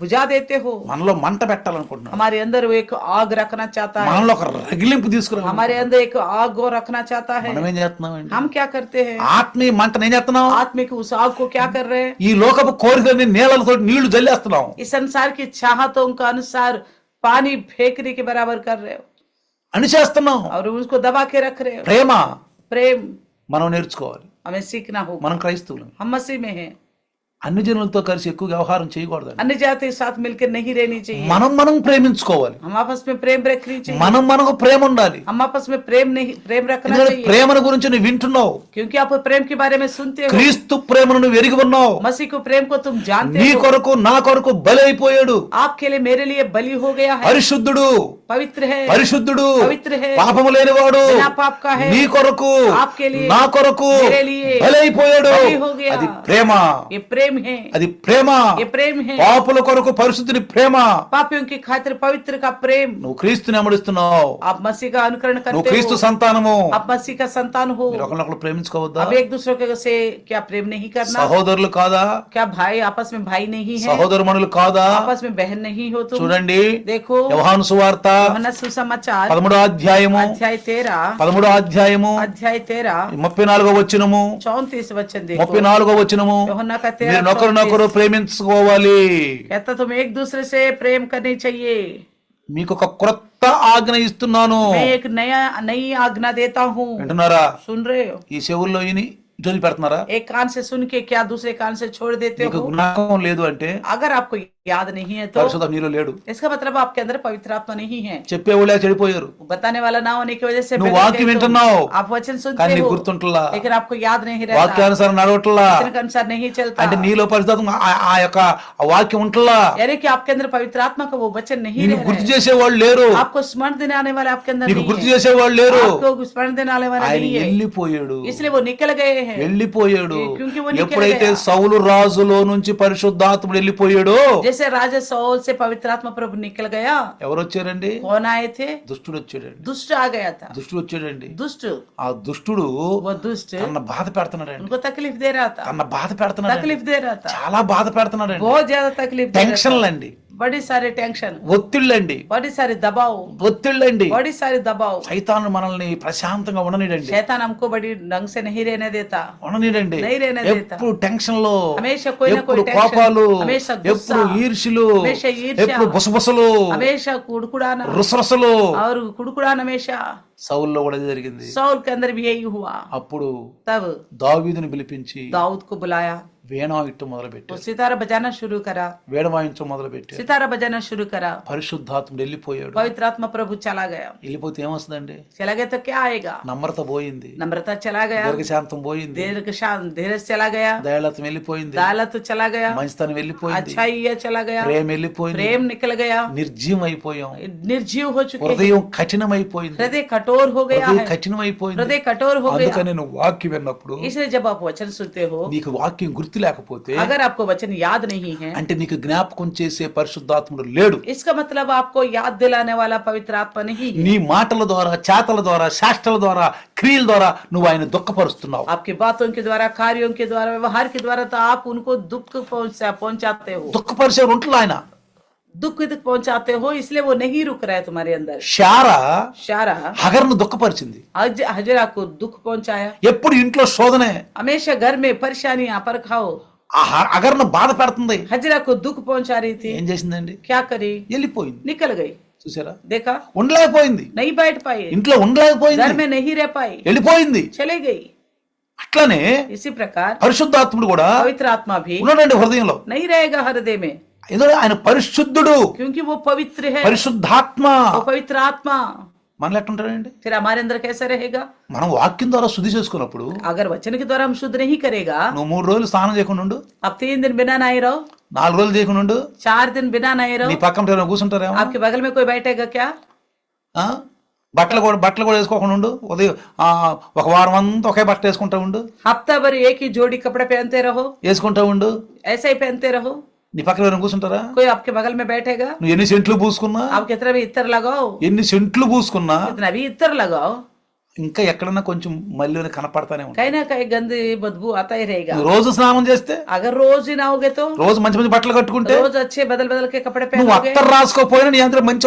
बुझा देते हो। మనలో మంట పెట్టాలనుకుంటున్నాడు. हमारे अंदर वो एक आग रखना चाहता है, మనలో ఒక రగిలింపు తీసుకురా. हमारे अंदर एक आग को रखना चाहता है। మనం ఏం చేస్తున్నామండి? हम क्या करते हैं? ఆత్మీయ మంటను ఏం చేస్తున్నాం? आत्मिक उस आग को क्या कर रहे हैं? ఈ లోకపు కోరికలని నీళ్ళతో నీళ్లు జల్లేస్తున్నాం. इस संसार की चाहतों का अनुसार पानी फेंकने के बराबर कर रहे हो అణిచేస్తున్నాం. और उसको दबा के रख रहे हो। ప్రేమ प्रेम మనం నేర్చుకోవాలి. हमें सीखना होगा। మనం క్రైస్తవులు हम मसीह में हैं, అన్ని జనులతో కలిసి ఎక్కువ వ్యవహారం చేయకూడదు. अन्य जाति के साथ मिलकर नहीं रहनी चाहिए। మనం ప్రేమించుకోవాలి. हम आपस में प्रेम रखनी चाहिए। మనకు ప్రేమ ఉండాలి. हम आपस में प्रेम रखना ఎందుకంటే चाहिए, ప్రేమను గురించి నువ్వు వింటున్నావు. क्योंकि आप प्रेम के बारे में सुनते हो। క్రీస్తు ప్రేమను నువ్వు ఎరిగి ఉన్నావు. मसीह को प्रेम को तुम जानते నీ हो। కొరకు నా కొరకు బలి అయిపోయాడు. आपके लिए मेरे लिए बलि हो गया है। పరిశుద్ధుడు, पवित्र है, పరిశుద్ధుడు, पवित्र है, పాపము లేనివాడు, बिना पाप का है, నీ కొరకు आपके लिए, నా కొరకు मेरे लिए బలి అయిపోయాడు. बलि हो गया। అది ప్రేమ. ये प्रेम है, అది ప్రేమ. ये प्रेम है। పాపుల కొరకు పరిశుద్ధుని ప్రేమ. पापियों की खातिर पवित्र का प्रेम। నువ్వు క్రీస్తుని అమడిస్తున్నావు. आप मसीह का अनुकरण నువ్వు करते క్రీస్తు हो, సంతానము. आप मसीह का संतान हो। మీరు ఒకరినొకరు ప్రేమించుకోవద్దా? अब एक दूसरे के से क्या प्रेम नहीं करना? సహోదరులు కాదా? क्या भाई आपस में भाई नहीं है? సహోదరుమణులు కాదా? आपस में बहन नहीं हो तुम? చూడండి, देखो యోహాను సువార్త యోహన్నా సుసమాచాर 13వ అధ్యాయము अध्याय 13 13వ అధ్యాయము 34వ వచనము 34 वचन देखो। 34వ వచనము యోహన్నా का 13 మీరు ఒకరినొకరు ప్రేమించుకోవాలి. कहता तुम एक दूसरे से प्रेम करनी चाहिए। మీకు ఒక క్రొత్త ఆజ్ఞ ఇస్తున్నాను. मैं एक नई आज्ञा देता हूँ। వింటున్నారా? सुन रहे हो? ఈ చెవుల్లో ఇని ఇటు పెడుతున్నారా? एक कान से सुन के क्या दूसरे कान से छोड़ देते మీకు हो? జ్ఞాపకం లేదు అంటే अगर आपको याद नहीं है तो పరిశుద్ధ నీలో లేడు. इसका मतलब आपके अंदर पवित्र आत्मा नहीं है। చెప్పేవాళ్ళే చెడిపోయారు. बताने वाला ना होने की वजह से నువ్వు बदल వాక్యం गए तुम। వింటున్నావు, आप वचन కానీ सुनते నీకు हो గుర్తుంటలా. लेकिन आपको याद नहीं रहता, వాక్యానుసారం నడవట్లా. वचन के अनुसार नहीं चलता। అంటే నీలో పరిశుద్ధం ఆ యొక్క ఆ వాక్యం ఉంటలా. यानी कि आपके अंदर पवित्र आत्मा का वो वचन नहीं నీకు रह గుర్తు रहा है। చేసేవాళ్ళు లేరు. आपको स्मरण देने आने वाले आपके अंदर నీకు नहीं గుర్తు है। చేసేవాళ్ళు లేరు. आपको स्मरण देने वाले वाले ఆయన नहीं है, వెళ్ళిపోయాడు. इसलिए वो निकल गए हैं। వెళ్ళిపోయాడు. क्योंकि वो निकल ఎప్పుడైతే गया। సౌలు రాజులో నుంచి పరిశుద్ధాత్ముడు వెళ్ళిపోయాడో, जैसे राजा सौल से पवित्र आत्मा प्रभु निकल गया, ఎవరు వచ్చారండి? कौन आए थे? దుష్టుడు వచ్చాడండి. दुष्ट आ गया था। దుష్టుడు వచ్చాడండి. दुष्ट, ఆ దుష్టుడు वो दुष्ट తన బాధ పెడుతున్నాడండి. उनको तकलीफ दे रहा था, తన బాధ పెడుతున్నాడు. तकलीफ दे रहा था, చాలా బాధ పెడుతున్నాడండి. बहुत ज्यादा तकलीफ दे रहा టెన్షన్లు था। అండి, बड़ी सारे टेंशन, ఒత్తిళ్ళండి, बड़ी सारे दबाव, ఒత్తిళ్ళండి. बड़ी सारे दबाव। సైతాను మనల్ని ప్రశాంతంగా ఉండనీడండి. शैतान हमको बड़ी ढंग से नहीं रहने देता, ఉండనీడండి. नहीं रहने देता। ఎప్పుడు టెన్షన్ లో, हमेशा कोई ना ఎప్పుడు कोई टेंशन, కోపాలు, हमेशा गुस्सा, ఎప్పుడు ఈర్ష్యలు, हमेशा ईर्ष्या, ఎప్పుడు బుసబుసలు, हमेशा कुड़कुड़ाना రుసరుసలు. और कुड़कुड़ाना हमेशा। సౌల్లో కూడా జరిగింది. सौल के अंदर भी यही हुआ। అప్పుడు तब దావీదుని పిలిపించి दाऊद को बुलाया, వీణ ఇట్టు మొదలు वो పెట్టారు. सितारा बजाना शुरू करा, వీణ వాయించడం మొదలు పెట్టారు. सितारा बजाना शुरू करा। పరిశుద్ధాత్ముడు వెళ్ళిపోయాడు. पवित्र आत्मा प्रभु चला गया। వెళ్ళిపోతే ఏమొస్తుందండి? चला गया तो क्या आएगा? నమ్రత పోయింది, नम्रता चला गया, దీర్ఘశాంతం పోయింది, धीरज चला गया, దయాళత్వం వెళ్ళిపోయింది, दालत चला गया, మంచితనం వెళ్ళిపోయింది, अच्छाई चला गया, ప్రేమ వెళ్ళిపోయింది, प्रेम निकल गया, నిర్జీవం అయిపోయాం, निर्जीव हो चुके हैं, హృదయం కఠినమైపోయింది, हृदय कठोर हो गया హృదయం है, కఠినమైపోయింది. हृदय कठोर हो गया। అందుకని నువ్వు వాక్యం విన్నప్పుడు इसलिए जब आप वचन सुनते हो, నీకు వాక్యం గుర్తు లేకపోతే, अगर आपको वचन याद नहीं है, అంటే నీకు జ్ఞాపకం చేసే పరిశుద్ధాత్ముడు లేడు. इसका मतलब आपको याद दिलाने वाला पवित्र आत्मा नहीं है। నీ మాటల ద్వారా, చేతల ద్వారా, శాస్త్రాల ద్వారా, క్రియల ద్వారా నువ్వు ఆయన దుఃఖపరుస్తున్నావు. आपकी बातों के द्वारा, कार्यों के द्वारा, व्यवहार के द्वारा तो आप उनको दुख पहुंचाते हो, దుఃఖపరిచే ఉంటున్నా ఆయన. दुख पहुंचाते हो, इसलिए वो नहीं रुक रहा है तुम्हारे अंदर। శారా शारा హగర్ను దుఃఖపరిచింది. हजरा को दुख पहुंचाया। ఎప్పుడు ఇంట్లో శోధనే, हमेशा घर में परेशानियां पर खाओ, ఆ అగర్ను బాధ పెడుతుంది. हजरा को दुख पहुंचा रही थी। ఏం చేసిందండి? क्या करी? వెళ్ళిపోయింది. निकल गई। చూసారా? देखा, ఉండలేకపోయింది, नहीं बैठ पाई, ఇంట్లో घर ఉండలేకపోయింది, में नहीं रह पाई, వెళ్ళిపోయింది. चले गई। అట్లనే इसी प्रकार పరిశుద్ధాత్ముడు కూడా पवित्र आत्मा भी ఉన్నాడండి హృదయంలో. नहीं रहेगा हृदय में, ఎందుకంటే ఆయన పరిశుద్ధుడు, क्योंकि वो पवित्र है, పరిశుద్ధాత్మ. वो पवित्र आत्मा। మనలో ఎట్టుంటాడండి? फिर हमारे अंदर कैसा रहेगा? మనం వాక్యం ద్వారా శుద్ధి చేసుకున్నప్పుడు अगर वचन के द्वारा हम शुद्ध नहीं करेगा, నువ్వు 3 రోజులు స్నానం చేయకుండా ఉండు, अब 3 दिन बिना नहाए रहो, 4 రోజులు చేయకుండా ఉండు, 4 दिन बिना नहाए నీ रहो, పక్కన ఎవరైనా కూర్చుంటారేమో, आपके बगल में कोई बैठेगा क्या? ఆ? బట్టలు కూడా వేసుకోకుండా ఉండు, ఉదయం ఒక వారం అంతా ఒకే బట్ట వేసుకుంటా ఉండు, हफ्ता भर एक ही जोड़ी कपड़े पहनते रहो, వేసుకుంటా ఉండు, ऐसे ही पहनते रहो, నీ పక్కన ఎవరైనా కూర్చుంటారా? कोई आपके बगल में बैठेगा? నువ్వు ఎన్ని సెంట్లు పూసుకున్నా, आप कितना भी इत्र लगाओ, ఎన్ని సెంట్లు పూసుకున్నా कितना भी इत्र लगाओ, ఇంకా ఎక్కడన్నా కొంచెం మళ్ళీ కనపడతానే ఉంటాయి. कहीं ना कहीं गंद बदबू आता ही रहेगा। నువ్వు రోజు స్నానం చేస్తే, अगर रोज ही नहाओगे तो, రోజు మంచి మంచి బట్టలు కట్టుకుంటే, रोज अच्छे बदल बदल के कपड़े నువ్వు पहनोगे, అత్తరు రాసుకోపోయినా నీ అంతా మంచి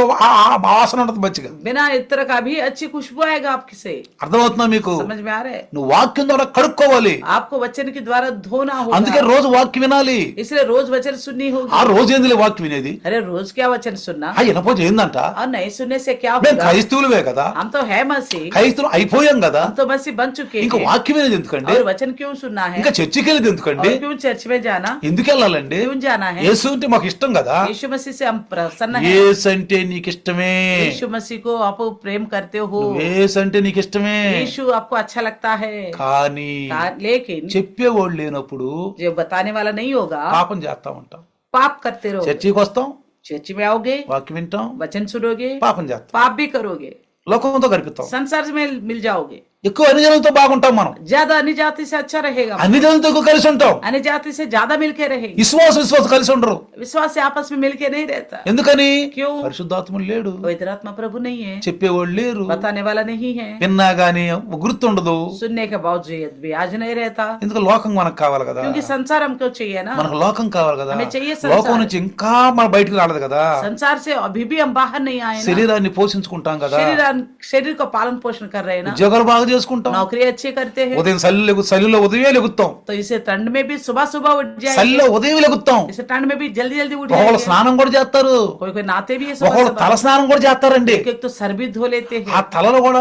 వాసన ఉంటుంది మంచిగా. बिना इत्र का भी अच्छी खुशबू आएगा आपके से। అర్థమవుతుందా మీకు? समझ में आ रहा है? నువ్వు వాక్యం ద్వారా కడుక్కోవాలి, आपको वचन के द्वारा धोना అందుకే होगा, రోజు వాక్యం వినాలి. इसलिए रोज वचन सुननी ఆ होगी। రోజు ఏంది వాక్యం వినేది? अरे रोज क्या वचन सुनना, వినపోతే ఏందంట? और नहीं सुनने से क्या మేము होगा? క్రైస్తవులమే కదా, हम तो है मसीह, క్రైస్తవులు అయిపోయాం కదా, हम तो मसीह बन चुके ఇంకా हैं, వాక్యం వినేది ఎందుకండి? और वचन क्यों सुनना है, ఇంకా చర్చికి వెళ్ళేది ఎందుకండి? और क्यों चर्च में जाना, ఎందుకు వెళ్ళాలండి? क्यों जाना है? యేసు అంటే మాకు ఇష్టం కదా, यीशु मसीह से हम प्रसन्न है, యేసు అంటే నీకు ఇష్టమే, यीशु मसीह को आप प्रेम करते हो, యేసు అంటే నీకు ఇష్టమే. यीशु आपको अच्छा लगता है, కానీ लेकिन చెప్పేవాళ్ళు లేనప్పుడు जो बताने वाला नहीं होगा, పాపం చేస్తా ఉంటాం. पाप करते रहो। చర్చికి వస్తాం, चर्च में आओगे, వాక్యం వింటాం, वचन सुनोगे, పాపం చేస్తాం, पाप भी करोगे, లోకంతో గడిపిస్తాం. संसार में मिल जाओगे, ఎక్కువ అన్ని జనులతో బాగుంటాం మనం, ज्यादा अन्य जाति से अच्छा रहेगा, అన్ని జనులతో ఎక్కువ కలిసి ఉంటాం. अन्य जाति से ज्यादा मिलके रहेंगे, విశ్వాసం కలిసి ఉండరు. विश्वास से आपस में मिलके नहीं रहता, ఎందుకని? क्यों? పరిశుద్ధాత్ముడు లేడు, पवित्र आत्मा प्रभु नहीं है, చెప్పేవాళ్ళు లేరు, बताने वाला नहीं है, విన్నా గానీ గుర్తుండదు. सुनने के बावजूद भी आज नहीं रहता, ఎందుకు? లోకం మనకు కావాలి కదా, क्योंकि संसार हमको चाहिए ना, మనకు లోకం కావాలి కదా, हमें चाहिए संसार। లోకం నుంచి ఇంకా మన బయటికి రాలేదు కదా, संसार से अभी भी हम बाहर नहीं आए ना, శరీరాన్ని పోషించుకుంటాం కదా, शरीर को पालन पोषण कर रहे हैं ना, ఉద్యోగాలు బాగా చేసుకుంటాం, नौकरी अच्छी करते हैं, ఉదయం చలిలో ఉదయం లెగుతాం, तो इसे ठंड में भी सुबह सुबह उठ जाए, చలిలో ఉదయం లెగుతాం, इसे ठंड में भी जल्दी जल्दी उठ ఒకళ్ళు जाएंगे, స్నానం కూడా చేస్తారు, कोई कोई नहाते भी है सुबह ఒకళ్ళు తల सुबह, స్నానం కూడా చేస్తారండి, एक तो सर भी धो लेते ఆ हैं, తలలో కూడా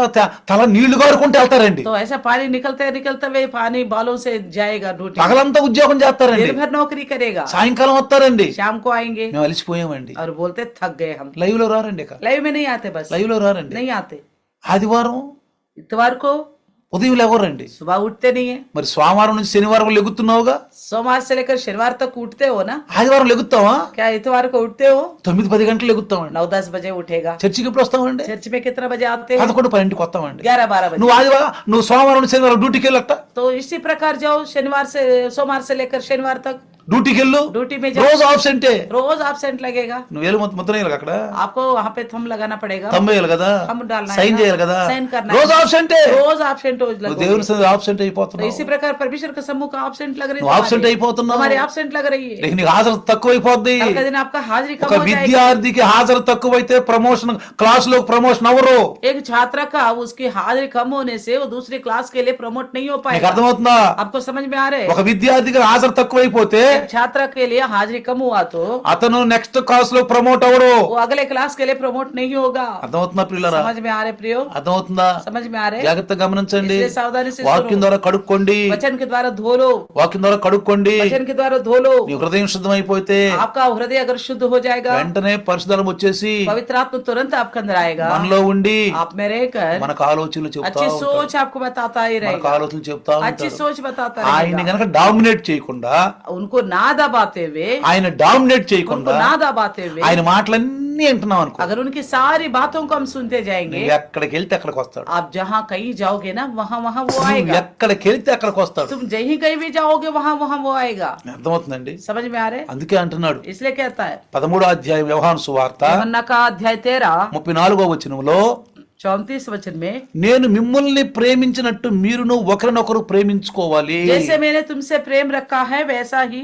తల నీళ్లు గారుకుంటూ వెళ్తారండి, तो ऐसा पानी निकलते निकलते हुए पानी बालों से जाएगा ड्यूटी, పగలంతా ఉద్యోగం చేస్తారండి, दिन भर नौकरी करेगा, సాయంకాలం వస్తారండి, शाम को आएंगे మేము అలిసిపోయామండి, और बोलते थक गए हम, లైవ్ లో రారండి, ఇక लाइव में नहीं आते, बस లైవ్ లో రారండి. नहीं आते, ఆదివారం इतवार को ఉదయం లేవరండి, सुबह उठते नहीं है, మరి సోమవారం నుంచి శనివారం లెగుతున్నావుగా, सोमवार से लेकर शनिवार तक उठते हो ना, ఆదివారం లెగుతావా? क्या इतवार को उठते हो? 9-10 గంటలు లెగుతామండి. 9-10 बजे उठेगा, చర్చికి ఎప్పుడు వస్తామండి? चर्च में कितना बजे आते हैं? 11-12కి వస్తామండి. 11-12 बजे, నువ్వు నువ్వు సోమవారం నుంచి శనివారం డ్యూటీకి వెళ్ళట, तो इसी प्रकार जाओ, सोमवार से लेकर शनिवार तक డ్యూటీకి వెళ్ళు, ड्यूटी में जाओ, రోజు ఆబ్సెంటే, रोज एब्सेंट लगेगा, నువ్వు వేలు ముద్ర వేయాలి అక్కడ, आपको वहाँ पे थंब लगाना पड़ेगा, తమ్ము వేయాలి కదా, थंब डालना है సైన్ ना, చేయాలి కదా, साइन करना రోజు है, ఆబ్సెంటే, रोज एब्सेंट हो నువ్వు लगोगे। దేవుని సన్నిధిలో ఆబ్సెంట్ तो అయిపోతున్నావు, इसी प्रकार परमेश्वर के सम्मुख एब्सेंट लग रही నువ్వు ఆబ్సెంట్ అయిపోతున్నావు, हमारी एब्सेंट लग रही है, నీకు హాజరు తక్కువైపోద్ది. कल का दिन आपका हाजिरी ఒక कम हो जाएगी, విద్యార్థికి హాజరు తక్కువైతే ప్రమోషన్ క్లాసులో ప్రమోషన్ అవ్వరు. एक छात्र का उसकी हाजिरी कम होने से वो दूसरी क्लास के लिए प्रमोट नहीं हो నీకు पाएगा, అర్థమవుతుందా? आपको समझ में आ रहा है? ఒక విద్యార్థికి హాజరు తక్కువైపోతే एक छात्र के लिए हाजिरी कम हुआ तो అతను నెక్స్ట్ క్లాస్ లో ప్రమోట్ అవ్వడు. वो अगले क्लास के लिए प्रमोट नहीं होगा। అర్థమవుతుందా ప్రియులారా? समझ में आ रहे प्रियो? అర్థమవుతుందా? समझ में आ रहे? జాగ్రత్తగా గమనించండి. इसलिए सावधानी से వాక్యం सुनो, ద్వారా కడుక్కోండి, वचन के द्वारा धो लो, వాక్యం ద్వారా కడుక్కోండి. वचन के द्वारा धो लो, నీ హృదయం శుద్ధమైపోతే आपका हृदय अगर शुद्ध हो जाएगा, వెంటనే పరిశుద్ధం వచ్చేసి पवित्र आत्मा तुरंत आपके अंदर आएगा, మనలో ఉండి आप में रहकर మనకు ఆలోచనలు చెప్తా अच्छी ఉంటాడు. सोच आपको बताता ही మనకు रहेगा, ఆలోచనలు చెప్తా अच्छी ఉంటాడు. सोच बताता ఆయన్ని रहेगा, గనక డామినేట్ చేయకుండా, उनको ना दबाते हुए, ఆయన డామినేట్ उनको చేయకుండా ना दबाते हुए, ఆయన మాటలన్నీ వింటున్నాం అనుకో, अगर उनकी सारी बातों को हम सुनते जाएंगे, నువ్వు ఎక్కడికి వెళ్తే అక్కడికి వస్తాడు. आप जहाँ कहीं जाओगे ना वहाँ वहाँ वो నువ్వు आएगा, ఎక్కడికి వెళ్తే అక్కడికి వస్తాడు. तुम जहीं कहीं भी जाओगे वहाँ वहाँ वो आएगा। అర్థమవుతుందండి? समझ में आ रहे? అందుకే అంటున్నాడు इसलिए कहता है 13వ అధ్యాయం యోహాను సువార్త यूहन्ना का अध्याय 13 34వ వచనంలో, 34 वचन में, నేను మిమ్మల్ని ప్రేమించినట్టు మీరును ఒకరినొకరు ప్రేమించుకోవాలి. जैसे मैंने तुमसे प्रेम रखा है वैसा ही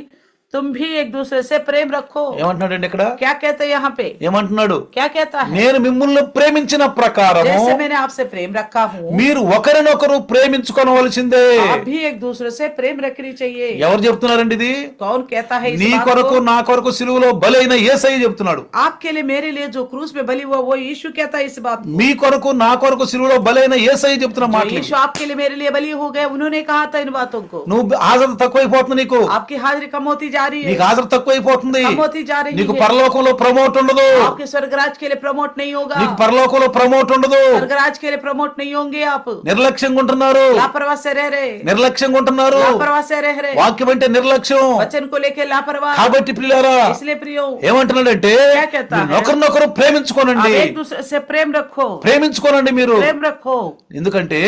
तुम भी एक दूसरे से प्रेम रखो। ఏమంటున్నాడండి ఇక్కడ? क्या कहते हैं यहाँ पे? ఏమంటున్నాడు? क्या कहता है? నేను మిమ్మల్ని ప్రేమించిన ప్రకారము जैसे मैंने आपसे प्रेम रखा हूँ, మీరు ఒకరినొకరు ప్రేమించుకోవలసిందే. आप भी एक दूसरे से प्रेम रखनी चाहिए। ఎవరు చెప్తున్నారండి ఇది? कौन कहता है इस నీ बात కొరకు को? నా కొరకు సిలువలో బలైన యేసయ్య చెప్తున్నాడు. आपके लिए मेरे लिए जो क्रूस में बलि हुआ वो यीशु कहता है इस बात को। మీ కొరకు నా కొరకు సిలువలో బలైన యేసయ్య చెప్తున్న जो మాటలు. यीशु आपके लिए मेरे लिए बलि हो गए, उन्होंने कहा था इन बातों को। నువ్వు హాజరు తక్కువైపోతుంది, నీకు आपकी हाजिरी कम होती जा रही है, నీకు ఆదర తక్కువైపోతుంది, कम होती जा रही నీకు है। పరలోకంలో ప్రమోట్ ఉండదు, आपके स्वर्गराज के लिए प्रमोट नहीं होगा, నీకు పరలోకంలో ప్రమోట్ ఉండదు. स्वर्गराज के लिए प्रमोट नहीं होंगे। आप నిర్లక్ష్యంగా ఉంటున్నారు, लापरवाह से रह रहे, నిర్లక్ష్యంగా ఉంటున్నారు. लापरवाह से रह रहे, వాక్యం అంటే నిర్లక్ష్యం. वचन को लेके लापरवाह। కాబట్టి ప్రియులారా इसलिए प्रियो ఏమంటున్నాడంటే क्या कहता है? మీరు ఒకరినొకరు ప్రేమించుకోనండి, आप एक दूसरे से प्रेम रखो, ప్రేమించుకోనండి మీరు. प्रेम रखो, ఎందుకంటే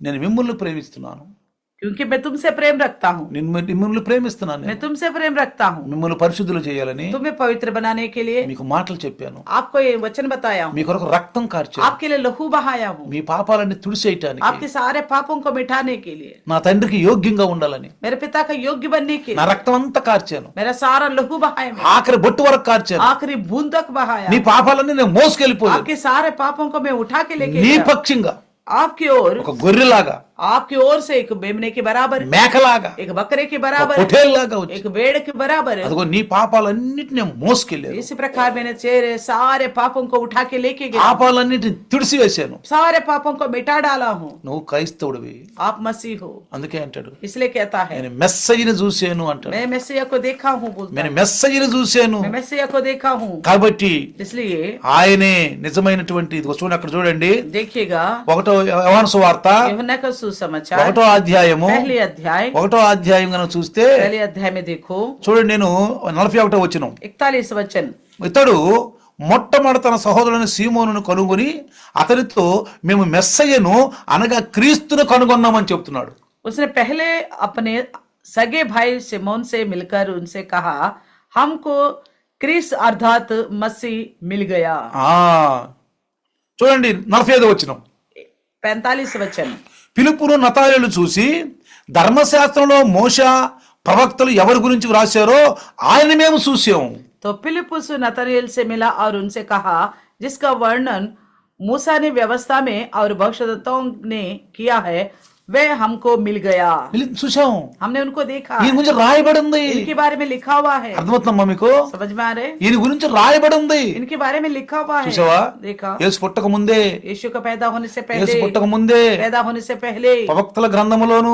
నేను మిమ్మల్ని ప్రేమిస్తున్నాను, क्योंकि मैं तुमसे प्रेम रखता हूँ, మిమ్మల్ని ప్రేమిస్తున్నాను, मैं तुमसे प्रेम रखता हूँ, మిమ్మల్ని పరిశుద్ధులు చేయాలని तुम्हें पवित्र बनाने के लिए మీకు మాటలు చెప్పాను, आपको ये वचन बताया हूँ, మీ కొరకు రక్తం కార్చాను, आपके लिए लहू बहाया हूँ, మీ పాపాలన్నీ తుడిచేయటానికి, आपके सारे पापों को मिटाने के लिए, నా తండ్రికి యోగ్యంగా ఉండాలని मेरे पिता का योग्य बनने के నా लिए రక్తం అంతా కార్చాను, मेरा सारा लहू बहाया, मैं ఆఖరి బొట్టు వరకు కార్చాను. आखिरी बूंद तक बहाया, నీ పాపాలన్నీ నేను మోసుకెళ్ళిపోయాను. आपके सारे पापों को मैं उठा के लेके నీ गया। పక్షంగా आपकी ओर, ఒక గొర్రెలాగా, आपकी ओर से एक मेमने के बराबर, మేకలాగా, एक बकरे के बराबर, పొట్టేల్లాగా వచ్చి एक भेड़ के बराबर, అదిగో నీ పాపాలన్నిటిని మోసుకెళ్ళాను, इसी प्रकार मैंने तेरे सारे पापों को उठा के लेके गया, పాపాలన్నిటిని తుడిసివేశాను. सारे पापों को मिटा डाला हूँ। నువ్వు క్రైస్తవుడివి, आप मसीह हो, అందుకే అంటాడు इसलिए कहता है నేను మెస్సయ్యను చూశాను అంటాడు, मैं मैसिया को देखा हूँ, बोलता నేను है, మెస్సయ్యను చూశాను. मैं मैसिया को देखा हूँ। కాబట్టి इसलिए ఆయనే నిజమైనటువంటి, ఇదిగో చూడండి అక్కడ చూడండి, देखिएगा 1వ యోహాను సువార్త यूहन्ना का सुसमाचार 1వ అధ్యాయము पहले अध्याय 1వ అధ్యాయం కనుక చూస్తే पहले अध्याय में देखो చూడండి, నేను 41వ వచనం, 41 वचन, ఇతడు మొట్టమొదట తన సహోదరుని సీమోనును కనుగొని అతనితో మేము మెస్సయ్యను అనగా క్రీస్తును కనుగొన్నామని చెప్తున్నాడు. उसने पहले अपने सगे भाई सिमोन से मिलकर उनसे कहा, हमको क्रिस अर्थात मसीह मिल गया। ఆ చూడండి 45వ వచనం, 45 वचन, ఫిలిప్పును నతానేలు చూసి ధర్మశాస్త్రంలో మోషే ప్రవక్తలు ఎవరి గురించి వ్రాశారో ఆయన మేము చూసాము. तो फिलिप्पुस नतनएल से मिला और उनसे कहा, जिसका वर्णन मूसा ने व्यवस्था में और भविष्यवक्ताओं ने किया है वे हमको मिल गया। చూసాం, हमने उनको देखा, ఈయన గురించి రాయబడి ఉంది. इनके बारे में लिखा हुआ है। అర్థమవుతుందమ్మా మీకు? समझ में आ रहे? ఈయన గురించి రాయబడి ఉంది. इनके बारे में लिखा हुआ है। చూసావా? देखा, యేసు పుట్టక ముందే, यीशु का पैदा होने से యేసు पहले, పుట్టక ముందే पैदा होने से पहले ప్రవక్తల గ్రంథములోను,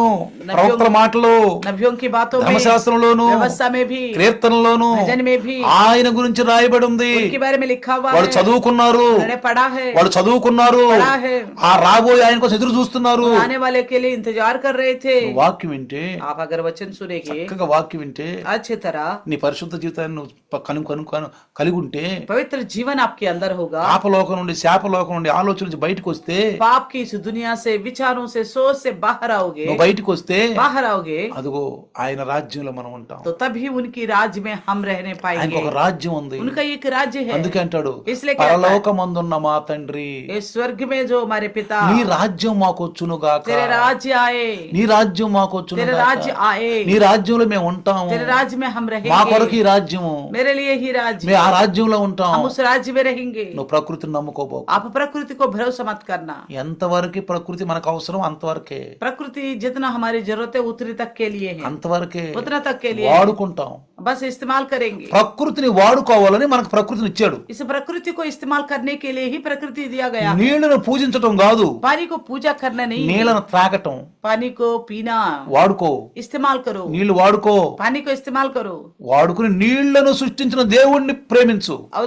ప్రవక్తల మాటలు, नबियों की बातों में, ధర్మశాస్త్రంలోను, व्यवस्था में भी, కీర్తనలోను भजन में भी ఆయన గురించి రాయబడి ఉంది. उनके बारे में लिखा हुआ వాళ్ళు है। చదువుకున్నారు, उन्होंने पढ़ा है, వాళ్ళు చదువుకున్నారు, पढ़ा है, ఆ రాబోయే ఆయన కోసం ఎదురు చూస్తున్నారు. आने वाले के लिए इंतजार कर रहे थे। వాక్యం వింటే, आप अगर वचन सुनेंगे చక్కగా వాక్యం వింటే, अच्छी तरह నీ పరిశుద్ధ జీవితాన్ని నువ్వు కలిగి ఉంటే, पवित्र जीवन आपके अंदर होगा, పాపలోకం నుండి, శాపలోకం నుండి, ఆలోచన నుంచి బయటకు వస్తే, पाप की इस दुनिया से, विचारों से, सोच से बाहर आओगे, నువ్వు బయటకు వస్తే बाहर आओगे, అదిగో ఆయన రాజ్యంలో మనం ఉంటాం. तो तभी उनकी राज्य में हम रहने ఆయనకు पाएंगे। ఒక రాజ్యం ఉంది. उनका एक राज्य है। అందుకే అంటాడు, इसलिए कहता है, పరలోకమందున్న మా తండ్రి ये स्वर्ग में जो हमारे पिता, నీ రాజ్యం మాకొచ్చును గాక, तेरे राज्य आए, నీ రాజ్యం మాకొచ్చును तेरे గాక, राज्य आए, నీ రాజ్యంలో మేము ఉంటాము, तेरे राज्य में हम మా కొరకు रहेंगे, ఈ రాజ్యము, मेरे लिए ही राज्य, మేము ఆ రాజ్యంలో ఉంటాం. हम उस राज्य में रहेंगे। నువ్వు ప్రకృతిని నమ్ముకోబోకు. आप प्रकृति को भरोसा मत करना। ఎంతవరకు ప్రకృతి మనకు అవసరం అంతవరకే, प्रकृति जितना हमारी जरूरत है उतनी तक के लिए है, అంతవరకే उतना तक के लिए వాడుకుంటాం. बस इस्तेमाल करेंगे। ప్రకృతిని వాడుకోవాలని మనకు ప్రకృతిని ఇచ్చాడు. इस प्रकृति को इस्तेमाल करने के लिए ही प्रकृति दिया गया। నీళ్లను పూజించటం కాదు, पानी को पूजा करना नहीं, నీళ్లను త్రాగటం. पानी को पीना, వాడుకో, इस्तेमाल करो, నీళ్లు వాడుకో, पानी को इस्तेमाल करो, వాడుకుని నీళ్లను సృష్టించిన దేవుణ్ణి ప్రేమించు. और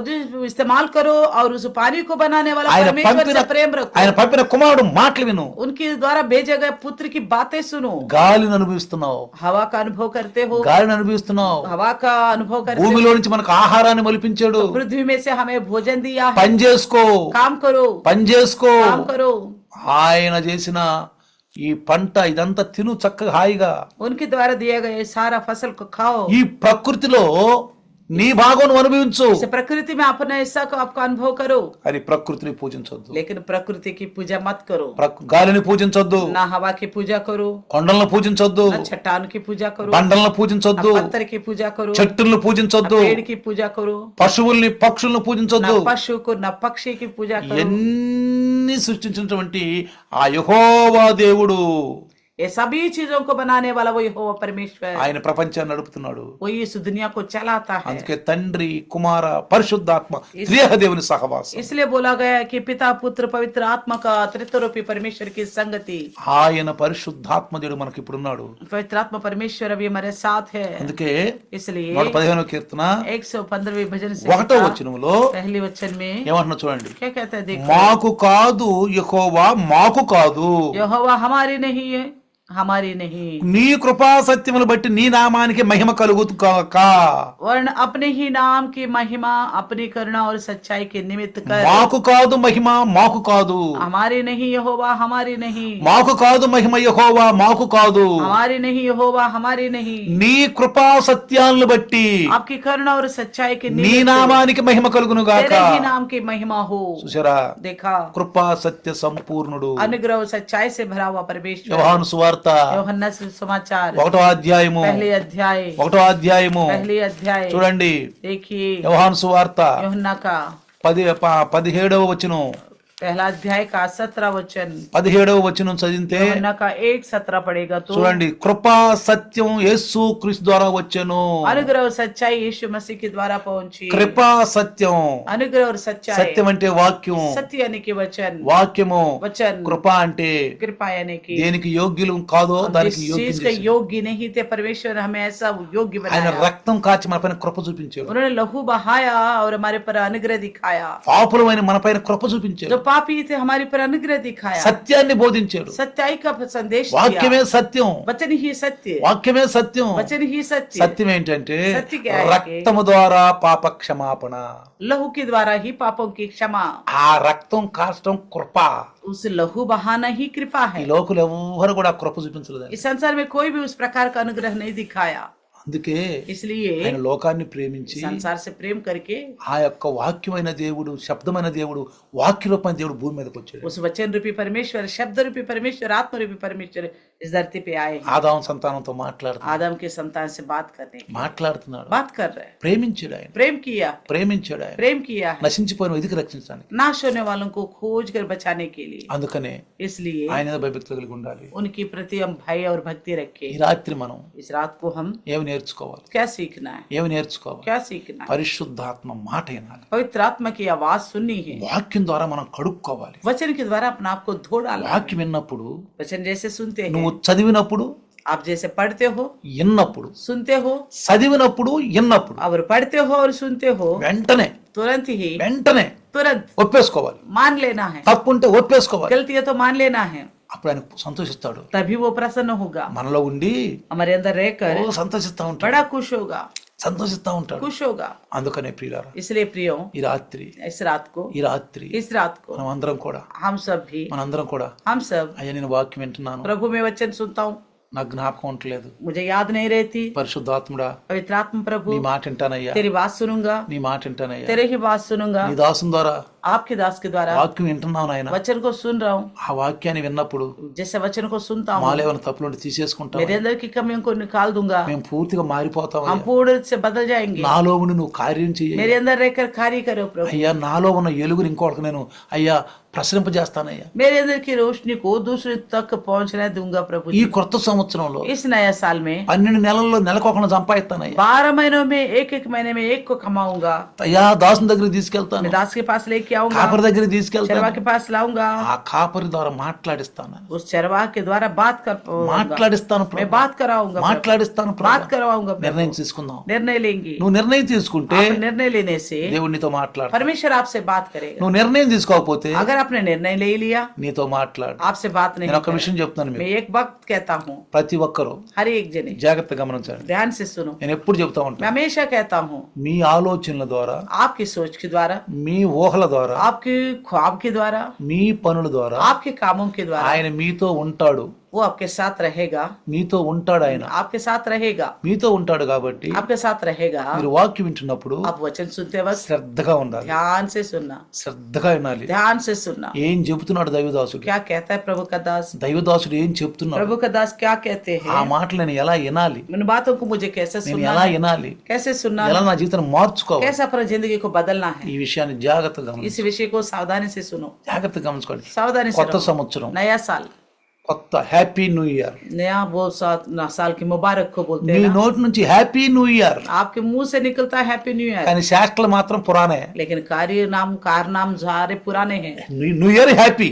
इस्तेमाल करो और उस पानी को बनाने वाला ఆయన परमेश्वर పంపిన से प्रेम रखो। ఆయన పంపిన కుమారుడు మాటలు విను. उनके द्वारा भेजे गए पुत्र की बातें सुनो। గాలిని అనుభవిస్తున్నావు, हवा का अनुभव करते हो, గాలిని అనుభవిస్తున్నావు. हवा का अनुभव करते భూమిలో हो, నుంచి మనకు ఆహారాన్ని మలిపించాడు. पृथ्वी में से हमें भोजन दिया है। పని చేసుకో, काम करो, పని చేసుకో. काम करो। ఆయన చేసిన ఈ పంట ఇదంతా తిను చక్కగా హాయిగా. उनके द्वारा दिया गया सारा फसल को खाओ। ఈ ప్రకృతిలో నీ భాగం నువ్వు అనుభవించు. इस प्रकृति में अपना हिस्सा को आपका अनुभव करो, అది ప్రకృతిని పూజించొద్దు, लेकिन प्रकृति की पूजा मत करो। గాలిని పూజించొద్దు, ना हवा की पूजा करो, కొండలను పూజించొద్దు, ना चट्टान की पूजा करो, బండలను ना పూజించొద్దు, पत्थर की पूजा करो, చెట్టులను ना పూజించొద్దు, पेड़ की पूजा करो, పశువుల్ని పక్షులను ना పూజించొద్దు. पशु को, ना पक्षी की पूजा करो। ఎన్ని సృష్టించినటువంటి ఆ యెహోవా దేవుడు, ये सभी चीजों को बनाने वाला वो यहोवा परमेश्वर, ఆయన ప్రపంచాన్ని నడుపుతున్నాడు. वो इस दुनिया को चलाता है। అందుకే తండ్రి కుమార పరిశుద్ధాత్మ త్రియేక దేవుని సహవాసం, इसलिए बोला गया है कि पिता पुत्र पवित्र आत्मा का त्रित्वरूपी परमेश्वर की संगति। ఆయన పరిశుద్ధాత్మ దేవుడు మనకి ఇప్పుడు ఉన్నాడు. पवित्र आत्मा परमेश्वर अभी हमारे साथ है। అందుకే इसलिए 115వ కీర్తన 115वें भजन से 1వ వచనంలో पहली वचन में ఏమంటున్నా చూడండి, क्या कहता है, देखो, మాకు కాదు యెహోవా మాకు కాదు, यहोवा हमारी नहीं है, हमारी नहीं, నీ కృపా సత్యములు బట్టి నీ నామానికి మహిమ కలుగుతు కాక, वर्ण अपने ही नाम की महिमा अपनी करुणा और सच्चाई के निमित्त कर। మాకు కాదు మహిమ మాకు కాదు, हमारी नहीं यहोवा हमारी नहीं, మాకు కాదు మహిమ యెహోవా మాకు కాదు, हमारी नहीं यहोवा हमारी नहीं, నీ కృపా సత్యాలను బట్టి आपकी करुणा और सच्चाई के నీ निमित्त నామానికి మహిమ కలుగును గాక. तेरे ही नाम की महिमा हो। చూసారా, देखा, కృపా సత్య సంపూర్ణుడు. अनुग्रह और सच्चाई से भरा हुआ परमेश्वर। యోహాను సువార్త యోహన్నా సుసమాచాर 1వ అధ్యాయము पहले अध्याय 1వ అధ్యాయము पहले अध्याय చూడండి, देखिए, యోహాను సువార్త యోహన్నా का 17వ వచనం, पहला अध्याय का 17 वचन, 17వ వచనం చదివితే యోహన్నా का 1:17 पड़ेगा तो, చూడండి, కృపా సత్యం యేసు క్రీస్తు ద్వారా వచ్చెను. अनुग्रह और सच्चाई यीशु मसीह के द्वारा पहुंची। కృపా సత్యం, अनुग्रह और सच्चाई, సత్యం అంటే వాక్యం, सत्य यानी कि वचन, వాక్యము, वचन, కృప అంటే कृपा यानी कि దేనికి యోగ్యులు కాదో हम దానికి जिस యోగ్యం चीज के చేశాడు. योग्य नहीं थे परमेश्वर हमें ऐसा योग्य ఆయన बनाया। రక్తం కాచి మన పైన కృప చూపించాడు. उन्होंने लहू बहाया और हमारे पर अनुग्रह दिखाया। పాపులమైన మన పైన కృప చూపించాడు. जो पापी थे हमारे पर अनुग्रह दिखाया। సత్యాన్ని బోధించాడు. सच्चाई का संदेश వాక్యమే दिया। సత్యం, वचन ही सत्य, వాక్యమే సత్యం. वचन ही सत्य। సత్యం ఏంటంటే సత్య क्या है? రక్తము ద్వారా పాప క్షమాపణ. लहू के द्वारा ही पापों की क्षमा। ఆ రక్తం కాచడం కృప. उस लहू बहाना ही कृपा ఈ है। లోకులు ఎవరు కూడా కృప చూపించలేదు. इस संसार में कोई भी उस प्रकार का अनुग्रह नहीं दिखाया। అందుకే इसलिए ఆయన లోకాన్ని ప్రేమించి संसार से प्रेम करके ఆ యొక్క వాక్యమైన దేవుడు, శబ్దమైన దేవుడు, వాక్య రూపమైన దేవుడు భూమి మీదకి వచ్చాడు. उस वचन रूपी परमेश्वर, शब्द रूपी परमेश्वर, आत्म रूपी परमेश्वर इस धरती पे आए हैं। ఆదాము సంతానంతో మాట్లాడుతున్నాడు, आदम के संतान से बात करने की మాట్లాడుతున్నాడు. बात कर रहे हैं। ప్రేమించాడు ఆయన, प्रेम किया, ప్రేమించాడు ఆయన प्रेम किया है నశించిపోయిన వెతికి రక్షించడానికి. नाश होने वालों को खोज कर बचाने के लिए। అందుకనే इसलिए ఆయన మీద భయభక్తి కలిగి ఉండాలి. उनके प्रति हम भय और भक्ति रखें। ఈ రాత్రి మనం इस रात को हम ఏమి నేర్చుకోవాలి? क्या सीखना है? ఏమి నేర్చుకోవాలి? क्या सीखना है? పరిశుద్ధాత్మ మాట వినాలి. पवित्र आत्मा की आवाज सुननी है। వాక్యం ద్వారా మనం కడుక్కోవాలి. वचन के द्वारा अपना आप को धो डालना है। వాక్యం విన్నప్పుడు, वचन जैसे सुनते నువ్వు हैं, చదివినప్పుడు, आप जैसे पढ़ते हो, విన్నప్పుడు, सुनते हो, చదివినప్పుడు, విన్నప్పుడు और पढ़ते हो और सुनते हो, వెంటనే तुरंत ही तुरंत ఒప్పేసుకోవాలి. मान लेना है। తప్పు ఉంటే ఒప్పేసుకోవాలి. गलती है तो मान लेना है, అప్పుడు ఆయన సంతోషిస్తాడు. तभी वो प्रसन्न होगा। మనలో ఉండి हमारे अंदर रहकर ఓ సంతోషిస్తా ఉంటాడు, बड़ा खुश होगा, సంతోషిస్తా ఉంటాడు. खुश होगा। అందుకనే ప్రియులారా, इसलिए प्रियो, ఈ రాత్రి इस रात को ఇస్ మనం అందరం కూడా हम सब भी మనందరం కూడా हम सब అయ్యా నేను వాక్యం వింటున్నాను, प्रभु में वचन सुनता हूँ, నాకు జ్ఞాపకం ఉండలేదు. मुझे याद नहीं रहती। పరిశుద్ధాత్ముడా, पवित्र आत्मा प्रभु, నీ మాట వింటానయ్యా, तेरी बात सुनूंगा, నీ మాట వింటానయ్యా. तेरे ही बात सुनूंगा। నీ దాసం ద్వారా आपके दास के द्वारा వాక్యం వింటున్నావు నాయన. वचन को सुन रहा हूँ। ఆ వాక్యాన్ని విన్నప్పుడు जैसे वचन को सुनता हूँ, మాలో ఏమైనా తప్పులుంటే తీసేసుకుంటాం. मेरे अंदर की कमियों को निकाल दूंगा। మేము పూర్తిగా మారిపోతాం. हम पूर्ण से बदल जाएंगे। నాలో ఉండి నువ్వు కార్యం చెయ్యి. मेरे अंदर रहकर कार्य करो प्रभु। అయ్యా నాలో ఉన్న ఎలుగుని ఇంకోటికి నేను అయ్యా ప్రసరింపజేస్తానయ్యా. मेरे अंदर की रोशनी को दूसरे तक पहुंचने दूंगा प्रभु ఈ जी। కొత్త సంవత్సరంలో इस नया साल में 12 నెలల్లో నెలకొకను సంపాదిస్తానయ్యా. 12 महीनों में एक महीने में एक को कमाऊंगा। అయ్యా దాసుని దగ్గరికి తీసుకెళ్తాను, मैं दास के पास लेके आऊंगा, కాపరి దగ్గరికి चरवा తీసుకెళ్తాను. के पास लाऊंगा, ఆ కాపరి ద్వారా మాట్లాడిస్తాను, उस चरवा के द्वारा बात कर మాట్లాడిస్తాను मैं ప్రభు, बात कराऊंगा, మాట్లాడిస్తాను बात ప్రభు. करवाऊंगा प्रभु। నిర్ణయం తీసుకుందాం. निर्णय लेंगे। నువ్వు నిర్ణయం తీసుకుంటే आप निर्णय लेने से దేవుడు నీతో మాట్లాడు. परमेश्वर आपसे बात करेगा। నువ్వు నిర్ణయం తీసుకోకపోతే अगर आपने निर्णय ले लिया, నీతో మాట్లాడు. आपसे बात नहीं నేను ఒక करेगा। విషయం చెప్తున్నాను मैं మీకు, एक वक्त कहता हूँ, ప్రతి ఒక్కరూ हर एक जने జాగ్రత్తగా గమనించండి. ध्यान से सुनो। నేను ఎప్పుడు చెప్తా मैं ఉంటాను, हमेशा कहता हूँ, మీ ఆలోచనల ద్వారా, आपकी सोच के द्वारा, మీ ఊహల ద్వారా, आपके ख्वाब के द्वारा, మీ పనుల ద్వారా आपके कामों के द्वारा ఆయన మీతో ఉంటాడు. वो आपके साथ रहेगा। మీతో ఉంటాడు ఆయన, आपके साथ रहेगा, మీతో ఉంటాడు. కాబట్టి आपके साथ रहेगा। మీరు వాక్యం వింటున్నప్పుడు आप वचन सुनते वक्त శ్రద్ధగా ఉండాలి, ध्यान से सुनना, శ్రద్ధగా వినాలి. ध्यान से सुनना। ఏం చెబుతున్నాడు దైవదాసుడు, क्या कहता है प्रभु का दास, దైవదాసుడు ఏం చెప్తున్నాడు, प्रभु का दास क्या कहते ఆ हैं, మాటలు నేను ఎలా వినాలి, उन बातों को मुझे कैसे నేను सुनना ఎలా है, వినాలి, कैसे सुनना ఎలా है, నా జీవితాన్ని మార్చుకోవాలి, कैसे अपनी जिंदगी को बदलना है। ఈ విషయాన్ని జాగ్రత్తగా इस विषय को सावधानी से सुनो, జాగ్రత్తగా గమనించుకోండి. सावधानी से కొత్త रहो। సంవత్సరం, नया साल, కొత్త హ్యాపీ న్యూ ఇయర్. नया वो साल की मुबारक को बोलते నీ हैं ना। నోటి నుంచి హ్యాపీ న్యూ ఇయర్, आपके मुंह से निकलता है हैप्पी न्यू ईयर, కానీ శాస్త్రాలు మాత్రం పురాణే. लेकिन कारनाम सारे पुराने हैं। New year happy.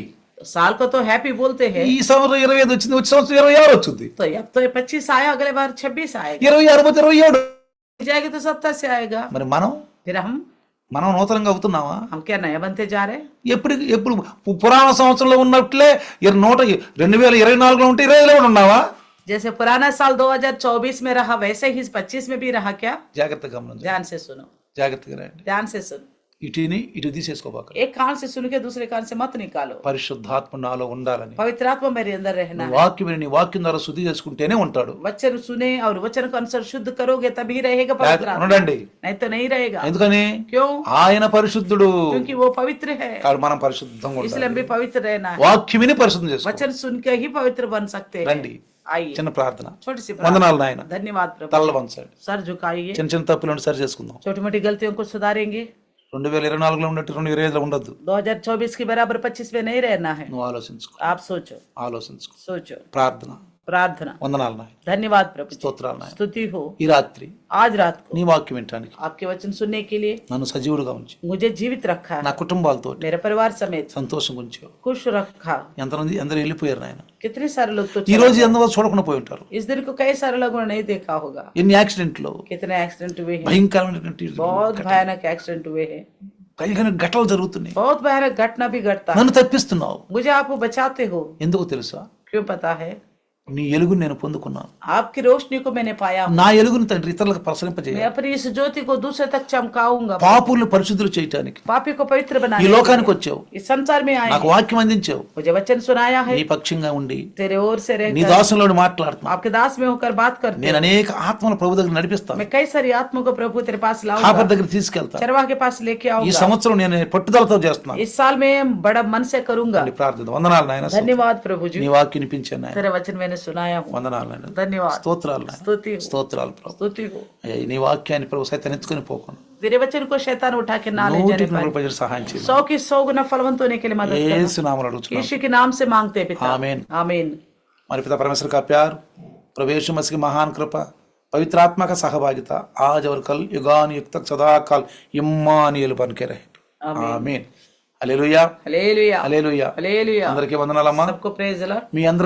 साल को तो हैप्पी बोलते हैं, ఈ సంవత్సరం 25 వచ్చింది, వచ్చే సంవత్సరం 26 వచ్చింది, तो अब तो 25 आया, अगले बार 26 आएगा, 26 పోతే 27. जाएगा तो 27 से आएगा। మరి మనం फिर మనం నూతనంగా అవుతున్నావా? हम क्या नया बनते जा रहे हैं? ఎప్పుడు పురాణ సంవత్సరంలో ఉన్నట్లే 2024లో ఉంటే 25లో కూడా ఉన్నావా? जैसे पुराना साल 2024 में रहा, वैसे ही 25 में भी रहा क्या? జాగ్రత్తగా గమనించండి, ध्यान से सुनो, జాగ్రత్తగా రండి. ध्यान से सुनो। ఇటు తీసేసుకోబాక. एक कान से सुन के दूसरे कान से मत निकालो। పరిశుద్ధాత్మ నాలో ఉండాలని, पवित्र आत्मा मेरे अंदर रहना है। వాక్యం నీ వాక్యం ద్వారా శుద్ధి చేసుకుంటేనే ఉంటాడు. वचन सुने और वचन को अनुसार शुद्ध करोगे तभी रहेगा पवित्र आत्मा, ఉండండి. नहीं तो नहीं रहेगा। ఎందుకని? क्यों? ఆయన పరిశుద్ధుడు, क्योंकि वो पवित्र है, కాబట్టి మనం పరిశుద్ధంగా इसलिए ఉండాలి. हम भी पवित्र रहना है। వాక్యం విని పరిశుద్ధం చేసుకో. वचन सुन के ही पवित्र बन सकते हैं। రండి, आइए, చిన్న ప్రార్థన. छोटी सी వందనాలు प्रार्थना। నాయన. धन्यवाद प्रभु। తల్ల వంచండి. सर झुकाइए, చిన్న చిన్న తప్పులను సరి చేసుకుందాం. छोटी मोटी गलतियों को सुधारेंगे। 2024లో ఉన్నట్టు 2025లో ఉండొద్దు. 2024 के बराबर 25 में नहीं रहना है। నువ్వు ఆలోచించుకో, आप सोचो, ఆలోచించుకో. ప్రార్థన. प्रार्थना। వందనాలు నాయన, धन्यवाद प्रभु जी। స్తోత్రాలు నాయన. स्तुति हो ఈ రాత్రి आज रात को నీ వాక్యం వినటానికి आपके वचन सुनने के लिए నన్ను సజీవుడుగా ఉంచి मुझे जीवित रखा నా है, కుటుంబాలతో मेरे परिवार समेत సంతోషం ఉంచావు. खुश रखा। ఎందరూ వెళ్ళిపోయారు నాయన. कितने सारे लोग तो ఈ రోజు ఎందరో చూడకుండా పోయి ఉంటారు. इस दिन को कई सारे लोगों ने नहीं देखा होगा। ఎన్ని యాక్సిడెంట్లు, कितने एक्सीडेंट हुए हैं, భయంకరమైనటువంటి बहुत भयानक एक्सीडेंट हुए हैं, భయంకరమైన ఘటనలు జరుగుతున్నాయి. बहुत भयानक घटना भी घटता है। నన్ను తప్పిస్తున్నావు. मुझे आप बचाते हो, ఎందుకో తెలుసా? क्यों पता है? నీ ఎలుగును నేను పొందుకున్నాను. आपकी रोशनी को मैंने पाया हूं। నా ఎలుగును తండ్రి ఇతరులకు ప్రసరింపజేయాలి. मैं अपनी इस ज्योति को दूसरे तक चमकाऊंगा। పాపులను పరిశుద్ధులు చేయటానికి पापी को पवित्र ఈ बनाने के లోకానికి लिए వచ్చావు. इस संसार में आए నాకు हैं। వాక్యం అందించావు. मुझे वचन सुनाया है, నీ పక్షంగా ఉండి तेरे ओर से నీ रहकर దాసంలో మాట్లాడుతున్నా. आपके दास में होकर बात करते నేను हैं। అనేక ఆత్మల ప్రభు దగ్గర నడిపిస్తాను. मैं कई सारी आत्मा को प्रभु तेरे पास కాపర్ लाऊंगा, దగ్గర తీసుకెళ్తాను. चरवाह के पास लेके ఈ आऊंगा। సంవత్సరం నేను పట్టుదలతో చేస్తున్నాను. इस साल में बड़ा मन से करूंगा। నీ ప్రార్థన. వందనాలు నాయన. धन्यवाद प्रभु जी, నీ వాక్యం వినిపించాను నాయన. तेरा वचन मैंने सुनाया हूँ। వందనాలు నాయన. धन्यवाद, స్తోత్రాలు నాయన. स्तुति हो, స్తోత్రాలు ప్రభు. स्तुति हो। అయ్యా, నీ వాక్యాన్ని ప్రభు సైతం ఎత్తుకొని పోకుండా तेरे वचन को शैतान उठा के ना ले जाने 100 पाए। ప్రజలు సహాయం చేయండి. 100 की 100 गुना फलवंत होने के लिए मदद करना। యేసు నామములో అడుగుతున్నాను. यीशु के नाम से मांगते हैं पिता, आमीन। आमीन। हमारे पिता परमेश्वर का प्यार, प्रभु यीशु मसीह की महान कृपा, पवित्र आत्मा का सहभागिता आज और कल युगान युग तक सदा काल इम्मानुएल बन के रहे। आमीन। హల్లెలూయా, हालेलुया, హల్లెలూయా. हालेलुया। అందరికీ వందనాలమ్మా. सबको प्रेज द लॉर्ड। మీ అందరికి